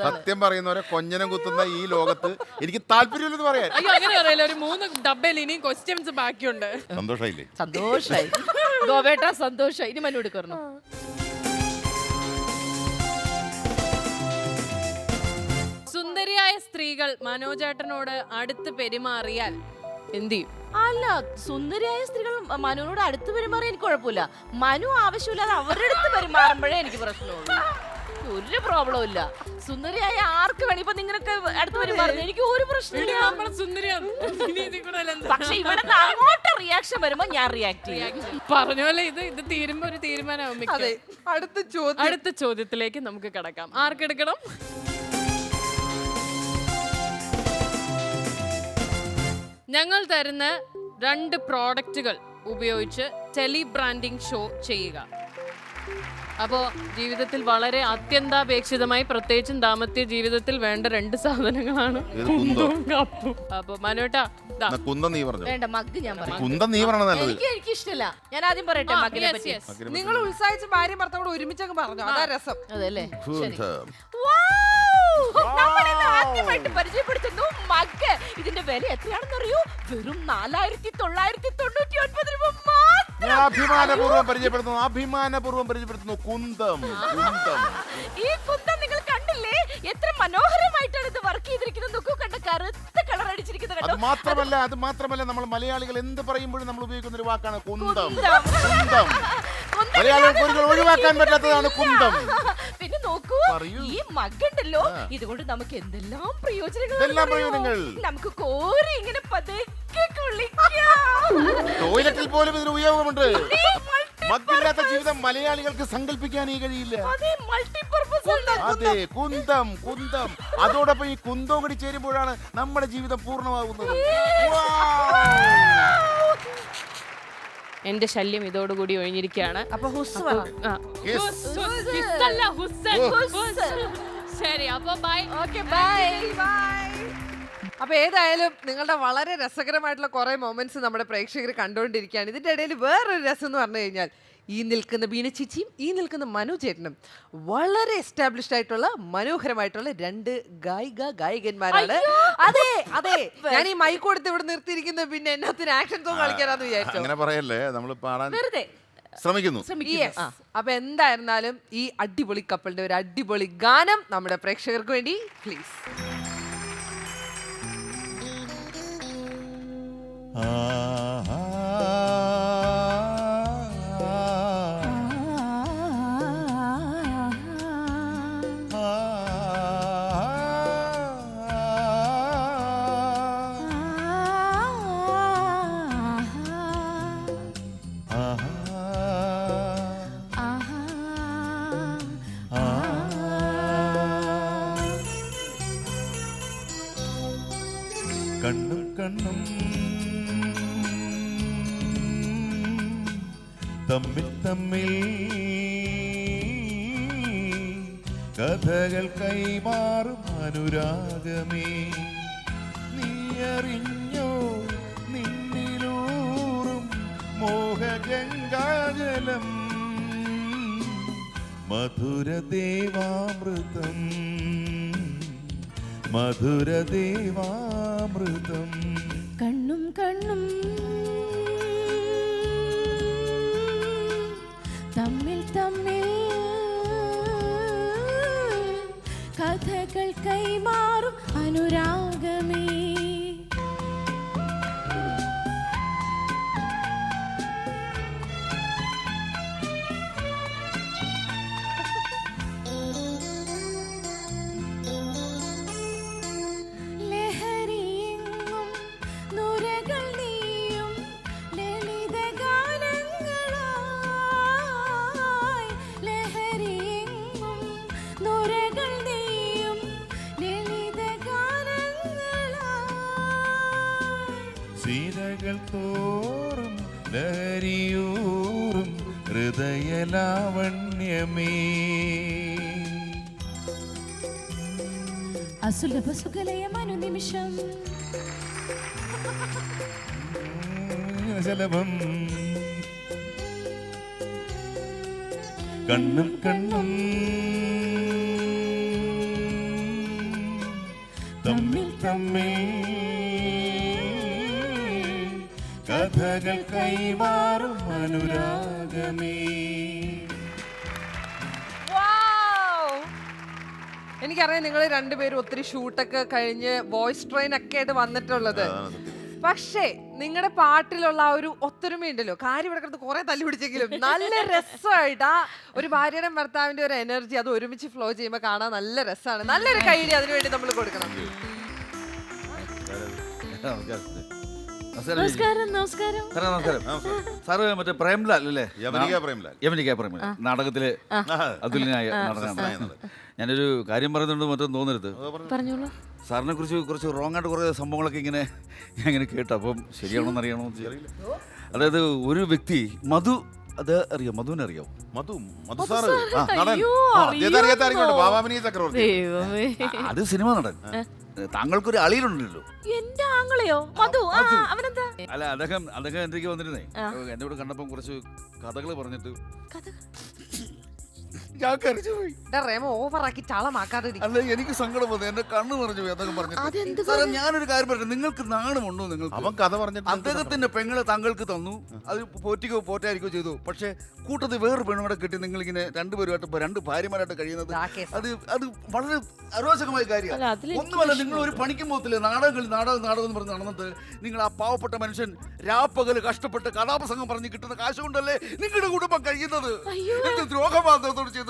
[SPEAKER 5] സത്യം പറയുന്നവരെ കൊഞ്ഞനം കുത്തുന്ന ഈ ലോകത്ത് എനിക്ക് താല്പര്യമില്ലെന്ന് പറയാൻ.
[SPEAKER 9] അയ്യോ അങ്ങനെ പറയല്ല. ഒരു 3 ഡബ്ബയിൽ ഇനിയും ക്വസ്റ്റ്യൻസ് ബാക്കിയുണ്ട്.
[SPEAKER 5] സന്തോഷായില്ലേ?
[SPEAKER 3] സന്തോഷായി ഗോപേട്ട, സന്തോഷായി. ഇനി മനു എടുക്കണം.
[SPEAKER 9] സുന്ദരിയായ സ്ത്രീകൾ മനോജേട്ടനോട് അടുത്ത് പെരുമാറിയാൽ എന്ത് ചെയ്യും?
[SPEAKER 3] അല്ല, സുന്ദരിയായ സ്ത്രീകൾ മനുവിനോട് അടുത്ത് പെരുമാറിയാൽ എനിക്ക് കുഴപ്പമില്ല. മനു ആവശ്യമില്ലാതെ അവരുടെ അടുത്ത് പെരുമാറുമ്പോഴേ എനിക്ക് പ്രശ്നമുള്ളൂ. ഒരു പ്രോബ്ലം ഇല്ല. സുന്ദരിയായ ആർക്ക് വേണം. ഇപ്പൊ നിങ്ങളൊക്കെ അടുത്ത് പെരുമാറുന്നു, എനിക്ക് ഒരു പ്രശ്നമില്ല. പക്ഷെ ഇവിടെ അങ്ങോട്ട് റിയാക്ഷൻ വരുമ്പോ ഞാൻ റിയാക്ട് ചെയ്യും.
[SPEAKER 9] പറഞ്ഞ പോലെ ഇത് തീരുമ്പോ ഒരു തീരുമാനമാവും. അടുത്ത ചോദ്യത്തിലേക്ക് നമുക്ക് കടക്കാം. ആർക്കെടുക്കണം? ഞങ്ങൾ തരുന്ന 2 പ്രോഡക്റ്റുകൾ ഉപയോഗിച്ച് ടെലി ബ്രാൻഡിംഗ് ഷോ ചെയ്യുക. അപ്പോൾ ജീവിതത്തിൽ വളരെ അത്യന്താപേക്ഷിതമായി, പ്രത്യേകിച്ചും ദാമ്പത്യ ജീവിതത്തിൽ വേണ്ട 2 സാധനങ്ങളാണ് കുന്തവും കപ്പും. അപ്പൊ മനോട്ടാ
[SPEAKER 3] വേണ്ട, മഗ് ഞാൻ എനിക്ക് ഇഷ്ടമല്ല. ഞാൻ ആദ്യം പറയട്ടെ മഗ്ഗിനെ പറ്റി.
[SPEAKER 2] നിങ്ങൾ ഉത്സാഹിച്ച് ഭാര്യ ഭർത്താവോട് ഒരുമിച്ചങ്ങ് പറഞ്ഞു. അതാ രസം.
[SPEAKER 3] അതല്ലേ? നമ്മളിന്ന് ആദ്യമായിട്ട് പരിചയപ്പെടുത്തുന്നു മഗ്. ഇതിന്റെ വില എത്രയാണെന്ന് അറിയൂ? വെറും 4999 രൂപ മാത്രം.
[SPEAKER 5] അഭിമാനപൂർവ്വം പരിചയപ്പെടുത്തുന്നു കുന്തം.
[SPEAKER 3] ഈ കുന്തം നിങ്ങൾ കണ്ടില്ലേ? എത്ര മനോഹരമായിട്ടാണ് ഇത് വർക്ക് ചെയ്തിരിക്കുന്നത്. നോക്കൂ, കണ്ട കറുത്ത കളർ അടിച്ചിരിക്കുന്നത്.
[SPEAKER 5] അത് മാത്രമല്ല നമ്മൾ മലയാളികൾ എന്ത് പറയുമ്പോഴും നമ്മൾ ഉപയോഗിക്കുന്ന ഒരു വാക്കാണ് കുന്തം. മലയാളികൾക്ക് ഒഴിവാക്കാൻ പറ്റാത്തതാണ് കുന്തം.
[SPEAKER 3] പിന്നെ നോക്കൂ, ഈ മഗ് ഉണ്ടല്ലോ, ഇതുകൊണ്ട് നമുക്ക് എന്തെല്ലാം പ്രയോജനങ്ങൾ. നമുക്ക് കോരി ഇങ്ങനെ പതുക്കെ കുളിക്കാം.
[SPEAKER 5] ടോയ്ലറ്റിൽ പോലും ഇതിന് ഉപയോഗമുണ്ട്. മഗ്ഗില്ലാത്ത ജീവിതം മലയാളികൾക്ക് സങ്കല്പിക്കാനേ കഴിയില്ല. അതെ, കുന്തം. അതോടൊപ്പം ഈ കുന്തവും കൂടി ചേരുമ്പോഴാണ് നമ്മുടെ ജീവിതം പൂർണ്ണമാകുന്നത്.
[SPEAKER 9] എന്റെ ശല്യം ഇതോടുകൂടി ഒഴിഞ്ഞിരിക്കുകയാണ്. ശരി, അപ്പൊ ബൈ.
[SPEAKER 2] അപ്പൊ ഏതായാലും നിങ്ങളുടെ വളരെ രസകരമായിട്ടുള്ള കുറെ മൊമെന്റ്സ് നമ്മുടെ പ്രേക്ഷകർ കണ്ടുകൊണ്ടിരിക്കുകയാണ്. ഇതിന്റെ ഇടയിൽ വേറൊരു രസം എന്ന് പറഞ്ഞു കഴിഞ്ഞാൽ ഈ നിൽക്കുന്ന ബീന ചേച്ചിയും ഈ നിൽക്കുന്ന മനു ചേട്ടനും വളരെ എസ്റ്റാബ്ലിഷ്ഡ് ആയിട്ടുള്ള മനോഹരമായിട്ടുള്ള രണ്ട് ഗായകന്മാരാണ്. അതെ അതെ, ഞാൻ ഈ മൈക്ക് കൊടുത്ത് ഇവിടെ നിർത്തിയിരിക്കുന്നത് പിന്നെ എന്നത്തിന് ആക്ഷൻ സോങ് കളിക്കാനാന്ന് വിചാരിച്ചു.
[SPEAKER 5] അങ്ങനെ പറയല്ലേ, നമ്മൾ പാടാൻ
[SPEAKER 3] വെറുതെ
[SPEAKER 5] ശ്രമിക്കുന്നു.
[SPEAKER 2] Yes. അപ്പൊ എന്തായിരുന്നാലും ഈ അടിപൊളി കപ്പിളിന്റെ ഒരു അടിപൊളി ഗാനം നമ്മുടെ പ്രേക്ഷകർക്ക് വേണ്ടി പ്ലീസ്.
[SPEAKER 11] കണ്ണും കണ്ണും തമ്മിൽ തമ്മിൽ കഥകൾ കൈമാറും അനുരാഗമേ, നീ അറിഞ്ഞോ നിന്നിലൂറും മോഹഗംഗാജലം, മധുരദേവാമൃതം മധുരദേവാമൃതം.
[SPEAKER 3] കണ്ണും കണ്ണും തമ്മിൽ തമ്മിൽ കഥകൾ കൈമാറും അനുരാഗമേ. ലഹരിയെങ്ങും നുരകൾ നീയും ലളിതഗാനങ്ങളായി, ലഹരിയെങ്ങും നുരകൾ നീയും ലളിതഗാനങ്ങളായി.
[SPEAKER 11] സീതകൾ തോറും ലഹരിയൂറും ഹൃദയലാവണ്യമേ,
[SPEAKER 3] അസുലഭ സുഖലയമനുനിമിഷം
[SPEAKER 11] ജലഭം. കണ്ണും കണ്ണും തമ്മിൽ തമ്മിൽ കഥകൾ കൈമാറും അനുരാഗമേ.
[SPEAKER 2] എനിക്കറിയാം നിങ്ങൾ രണ്ടുപേരും ഒത്തിരി ഷൂട്ടൊക്കെ കഴിഞ്ഞ് വോയിസ് ട്രെയിൻ ഒക്കെ ആയിട്ട് വന്നിട്ടുള്ളത്. പക്ഷേ നിങ്ങളുടെ പാട്ടിലുള്ള ആ ഒരു ഒത്തൊരുമയുണ്ടല്ലോ, കാര്യം ഇവിടെ കിടന്ന് കുറെ തല്ലി പിടിച്ചെങ്കിലും നല്ല രസമായിട്ട് ആ ഒരു ഭാര്യയുടെ ഭർത്താവിന്റെ ഒരു എനർജി അത് ഒരുമിച്ച് ഫ്ലോ ചെയ്യുമ്പോൾ കാണാൻ നല്ല രസമാണ്. നല്ലൊരു കൈഡി അതിനുവേണ്ടി നമ്മൾ കൊടുക്കണം.
[SPEAKER 3] നമസ്കാരം. നമസ്കാരം.
[SPEAKER 8] സാറ് മറ്റേ പ്രേംലാൽ അല്ലേ?
[SPEAKER 5] യവനിക പ്രേംലാൽ.
[SPEAKER 8] യവനിക പ്രേംലാൽ നാടകത്തിലെ അതുല്യനായ നടനാണ്. ഞാനൊരു കാര്യം പറയുന്നുണ്ട് മറ്റൊന്നും തോന്നരുത്.
[SPEAKER 3] പറഞ്ഞോളൂ.
[SPEAKER 8] സാറിനെ കുറിച്ച് കുറച്ച് റോങ് ആയിട്ട് കുറേ സംഭവങ്ങളൊക്കെ ഇങ്ങനെ ഞാൻ ഇങ്ങനെ കേട്ടു. അപ്പം ശരിയാണോന്ന് അറിയണോ? അതായത് ഒരു വ്യക്തി മധു, അത് അറിയാം, മധുവിനെ അറിയാം?
[SPEAKER 5] മധു സാറ്
[SPEAKER 3] അയ്യോ,
[SPEAKER 5] ചക്രവർത്തി.
[SPEAKER 3] ദൈവമേ.
[SPEAKER 8] അത് സിനിമ നടൻ. താങ്കൾക്കൊരു അളിയിലുണ്ടല്ലോ.
[SPEAKER 3] എന്റെ ആങ്ങളെയോ? മധു. അവനെന്താ?
[SPEAKER 8] അല്ല, അദ്ദേഹം എൻ്റെ വന്നിരുന്നേ. എന്റെ കൂടെ കണ്ടപ്പം കുറച്ച് കഥകൾ പറഞ്ഞിട്ട് ഞാൻ കരച്ചു പോയി.
[SPEAKER 2] റേമോ ഓവറാക്കി ചളമാക്കാതെ
[SPEAKER 8] അല്ല, എനിക്ക് സങ്കടം വന്നു, എന്റെ കണ്ണ് നിറഞ്ഞു പോയി അദ്ദേഹം പറഞ്ഞിട്ട്. സാറേ, ഞാനൊരു കാര്യം പറഞ്ഞു, നിങ്ങൾക്ക് നാണമുണ്ടോ? നിങ്ങൾക്ക്
[SPEAKER 5] അവൻ കഥ പറഞ്ഞിട്ട്
[SPEAKER 8] അദ്ദേഹത്തിന്റെ പെങ്ങളെ താങ്കൾക്ക് തന്നു, അത് പോറ്റായിരിക്കോ ചെയ്തു. പക്ഷെ കൂട്ടത്തിൽ വേറൊരു പെണ്ണുകൂടെ കിട്ടി നിങ്ങളിങ്ങനെ രണ്ടുപേരുമായിട്ട് രണ്ട് ഭാര്യമാരായിട്ട് കഴിയുന്നത് അത് വളരെ അരോചകമായ കാര്യമാണ്. ഒന്നുമല്ല, നിങ്ങൾ ഒരു പണിക്കും പോകത്തില്ലേ? നാടകം എന്ന് പറഞ്ഞ് നടന്നിട്ട് നിങ്ങൾ ആ പാവപ്പെട്ട മനുഷ്യൻ രാപ്പകല് കഷ്ടപ്പെട്ട് കഥാപ്രസംഗം പറഞ്ഞ് കിട്ടുന്ന കാശ് കൊണ്ടല്ലേ നിങ്ങളുടെ കുടുംബം കഴിയുന്നത്? ദ്രോഹബാധത്തോട് ചെയ്തത്.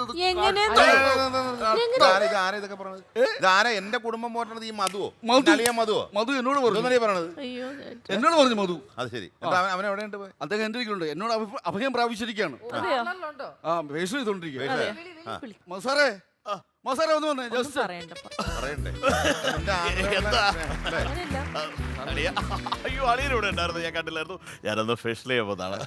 [SPEAKER 5] എന്റെ കുടുംബം പോറ്റണത് ഈ മധുവോ?
[SPEAKER 8] മധു എന്നോട് പറഞ്ഞു മധു.
[SPEAKER 5] അത് ശരി. അവൻ എവിടെയുണ്ട്?
[SPEAKER 8] അദ്ദേഹം എന്റെ വീട്ടിലുണ്ട്. എന്നോട് അഭയം പ്രാപിച്ചിരിക്കുകയാണ്. ആ, വേഷം ചെയ്തോണ്ടിരിക്കുക. സാറേ, മസാല ഒന്ന് വന്നേ
[SPEAKER 3] ഒന്നും പറയണ്ടപ്പ.
[SPEAKER 5] പറയണ്ടേ
[SPEAKER 8] എന്താ?
[SPEAKER 3] അങ്ങനെയല്ല.
[SPEAKER 8] അയ്യോ അളിയനോട് ഉണ്ടായിരുന്നു, ഞാൻ കണ്ടില്ലായിരുന്നു. ഞാനൊന്ന് ഫെഷ്യൽ ചെയ്യുമ്പോഴാണ്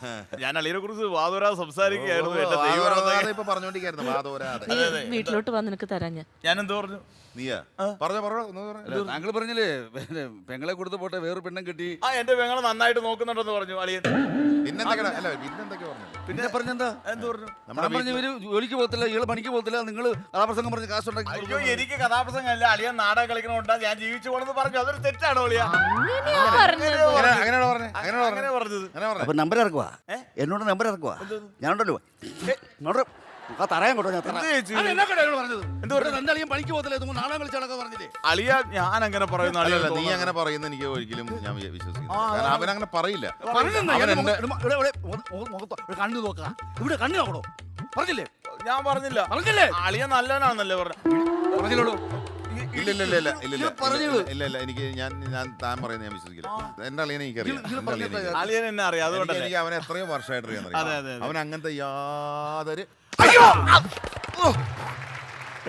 [SPEAKER 8] ഞാൻ അളിയനെ കുറിച്ച് വാദോരാ സംസാരിക്കുകയായിരുന്നു. എന്റെ ദൈവം
[SPEAKER 5] ഇപ്പൊ പറഞ്ഞോണ്ടിരിക്കായിരുന്നു വാദോരാതെ.
[SPEAKER 3] നീ വീട്ടിലോട്ട് വന്ന് നിനക്ക് തരാം ഞാൻ
[SPEAKER 8] എന്ത് പറഞ്ഞു?
[SPEAKER 5] നീയാ പറഞ്ഞോ
[SPEAKER 8] താങ്കൾ പറഞ്ഞില്ലേ പെങ്ങളെ കൊടുത്ത് പോട്ടെ വേറെ പെണ്ണും കിട്ടി. എന്റെ പെങ്ങളെ നന്നായിട്ട് നോക്കുന്നുണ്ടെന്ന് പറഞ്ഞു അളിയൻ.
[SPEAKER 5] പിന്നെന്തൊക്കെയാ പറഞ്ഞു?
[SPEAKER 8] പിന്നെ പറഞ്ഞെന്താ? എന്ത് പറഞ്ഞു? ഞാൻ പറഞ്ഞു ഇവര് ജോലിക്ക് പോകത്തില്ല, ഇയാള് പണിക്ക് പോകത്തില്ല, നിങ്ങൾ കഥാപ്രസംഗം പറഞ്ഞ് കാശുണ്ടാക്കി. അയ്യോ എനിക്ക് കഥാപ്രസംഗം അല്ല, അളിയൻ നാടകം കളിക്കണോണ്ടാ ഞാൻ ജീവിച്ചു പോണെന്ന് പറഞ്ഞു. അതൊരു തെറ്റാണോ അളിയ?
[SPEAKER 5] അങ്ങനെ പറഞ്ഞത്.
[SPEAKER 12] അപ്പൊ നമ്പർ ഇറക്കുവാ, എന്നോട് നമ്പർ ഇറക്കുവാ. ഞാനുണ്ടല്ലോ തറയാൻ കൊണ്ടോ ഞാൻ പണിക്ക് പോകത്തില്ല, നാടകം കളിച്ചാളൊക്കെ പറഞ്ഞില്ലേ
[SPEAKER 8] അളിയ? ഞാൻ അങ്ങനെ പറയുന്ന
[SPEAKER 5] അല്ലല്ല, നീ അങ്ങനെ പറയുന്ന എനിക്ക് ഒരിക്കലും ഞാൻ വിശ്വസിക്കുന്നു. കാരണം അവൻ അങ്ങനെ പറയില്ല.
[SPEAKER 12] കണ്ണു നോക്കാം, ഇവിടെ കണ്ണു നോക്കണോ? പറഞ്ഞില്ലേ?
[SPEAKER 8] ഞാൻ പറഞ്ഞില്ല. പറഞ്ഞില്ലേ? അളിയ നല്ലവനാണെന്നല്ലേ പറഞ്ഞില്ലല്ലോ.
[SPEAKER 5] ഇല്ല എനിക്ക് ഞാൻ താൻ പറയുന്നത് ഞാൻ വിശ്വസിക്കില്ല. എന്റെ അളിയനെ എനിക്കറിയാം.
[SPEAKER 8] അളിയൻ എന്നെ അറിയാം, അതുകൊണ്ട്
[SPEAKER 5] എനിക്ക് അവനെ എത്രയോ വർഷമായിട്ട് അറിയാം. അവൻ അങ്ങനത്തെ യാതൊരു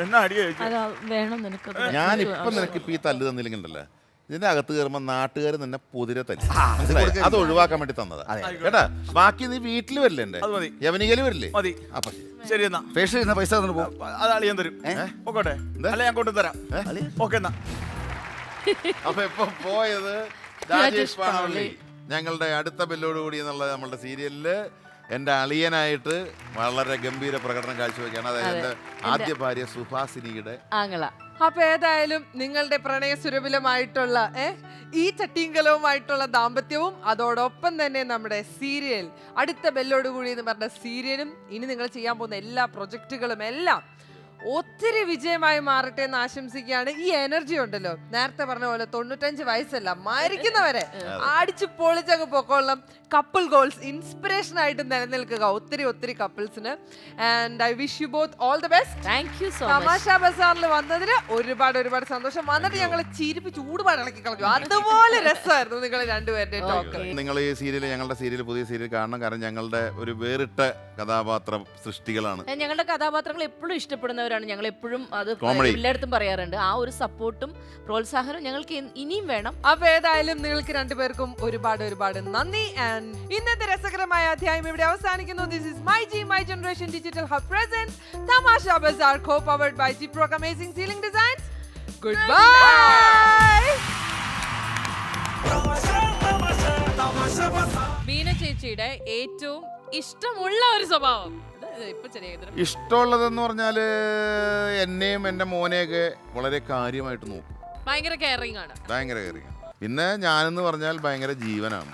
[SPEAKER 8] എന്നാ അടിയ
[SPEAKER 3] അതാ വേണം നിനക്ക്.
[SPEAKER 5] ഞാൻ ഇപ്പൊ നിനക്ക് ഇപ്പൊ ഈ തല്ല് തന്നില്ലെങ്കിണ്ടല്ലോ, ഇതിന്റെ അകത്ത് കയറുമ്പോ നാട്ടുകാർ നിന്നെ പൊതിരെ തല്ലി. മനസ്സിലായോ? അത് ഒഴിവാക്കാൻ വേണ്ടി തന്നതാ കേട്ടാ. ബാക്കി നീ വീട്ടിൽ വരില്ലേ, എന്റെ യവനികയില് വരില്ലേ?
[SPEAKER 8] മതി.
[SPEAKER 5] അപ്പൊ
[SPEAKER 8] ശരി എന്നാ
[SPEAKER 12] ഫേഷ്യൽ ചെയ്യുന്ന പൈസ തന്നിട്ട് പോകും.
[SPEAKER 8] അത് അളിയൻ തരും. ഓക്കോട്ടെ, അല്ല ഞാൻ കൊണ്ടുതരാം. ഓക്കെ എന്നാ.
[SPEAKER 5] അപ്പൊ ഇപ്പൊ പോയത് രാജേഷ് പാണവള്ളി ഞങ്ങളുടെ അടുത്ത ബെല്ലോട് കൂടി എന്നുള്ള നമ്മളുടെ സീരിയലില് എന്റെ അളിയനായിട്ട് വളരെ ഗംഭീര പ്രകടനം കാഴ്ചവെക്കുകയാണ്. അതായത് എന്റെ ആദ്യ ഭാര്യ സുഹാസിനിയുടെ
[SPEAKER 3] ആങ്ങള.
[SPEAKER 2] അപ്പൊ ഏതായാലും നിങ്ങളുടെ പ്രണയസുരഭിലമായിട്ടുള്ള ഈ ചട്ടീങ്കലവുമായിട്ടുള്ള ദാമ്പത്യവും അതോടൊപ്പം തന്നെ നമ്മുടെ സീരിയൽ അടുത്ത ബെല്ലോടുകൂടി എന്ന് പറഞ്ഞ സീരിയലും ഇനി നിങ്ങൾ ചെയ്യാൻ പോകുന്ന എല്ലാ പ്രൊജക്റ്റുകളും എല്ലാം ഒത്തിരി വിജയമായി മാറട്ടെ എന്ന് ആശംസിക്കുകയാണ്. ഈ എനർജി ഉണ്ടല്ലോ, നേരത്തെ പറഞ്ഞ പോലെ 95 വയസ്സല്ല, മരിക്കുന്നവരെ അടിച്ചു പൊളിച്ചങ്ങ് പൊക്കോളാം. കപ്പിൾ ഗോൾസ് ഇൻസ്പിറേഷൻ ആയിട്ട് നിലനിൽക്കുക ഒത്തിരി കപ്പിൾസിന്. And I wish you both all the best.
[SPEAKER 3] Thank you so much.
[SPEAKER 2] Thamasha ബസാറിൽ വന്നതിന് ഒരുപാട് സന്തോഷം. വന്നിട്ട് ഞങ്ങൾ ചിരിപ്പിച്ച് ചൂടുപാട് ഇളക്കി കളഞ്ഞു. അതുപോലെ രസമായിരുന്നു നിങ്ങൾ രണ്ടുപേരുടെ ടോക്ക്.
[SPEAKER 5] നിങ്ങൾ ഈ സീരിയൽ, ഞങ്ങളുടെ സീരിയൽ, പുതിയ സീരിയൽ കാണണം. കാരണം ഞങ്ങളുടെ ഒരു വേറിട്ട കഥാപാത്ര സൃഷ്ടികളാണ്.
[SPEAKER 3] ഞങ്ങളുടെ കഥാപാത്രങ്ങൾ എപ്പോഴും ഇഷ്ടപ്പെടുന്നവരാണ്. ഞങ്ങൾ എപ്പോഴും അത് എല്ലായിടത്തും പറയാറുണ്ട്. ആ ഒരു സപ്പോർട്ടും പ്രോത്സാഹനവും ഞങ്ങൾക്ക് ഇനിയും വേണം.
[SPEAKER 2] അപ്പൊ ഏതായാലും നിങ്ങൾക്ക് രണ്ടുപേർക്കും ഒരുപാട് നന്ദി. ആൻഡ് ഇന്നത്തെ രസകരമായ അധ്യായം ഇവിടെ അവസാനിക്കുന്നു. This is my G my generation digital hub presence Thamasha Bazaar, co-powered by Jipro Amazing Ceiling Designs. Goodbye.
[SPEAKER 9] Beena ചേച്ചിയുടെ ഏറ്റവും ഇഷ്ടമുള്ള ഒരു സ്വഭാവം ഇപ്പൊ ചെറിയ
[SPEAKER 5] ഇഷ്ടമുള്ളതെന്ന് പറഞ്ഞാല് എന്നെയും എന്റെ മോനെയൊക്കെ വളരെ കാര്യമായിട്ട് നോക്കും.
[SPEAKER 9] ഭയങ്കര കെയറിംഗ് ആണ്.
[SPEAKER 5] ഭയങ്കര കയറിയാണ്. പിന്നെ ഞാനെന്ന് പറഞ്ഞാൽ ഭയങ്കര ജീവനാണ്.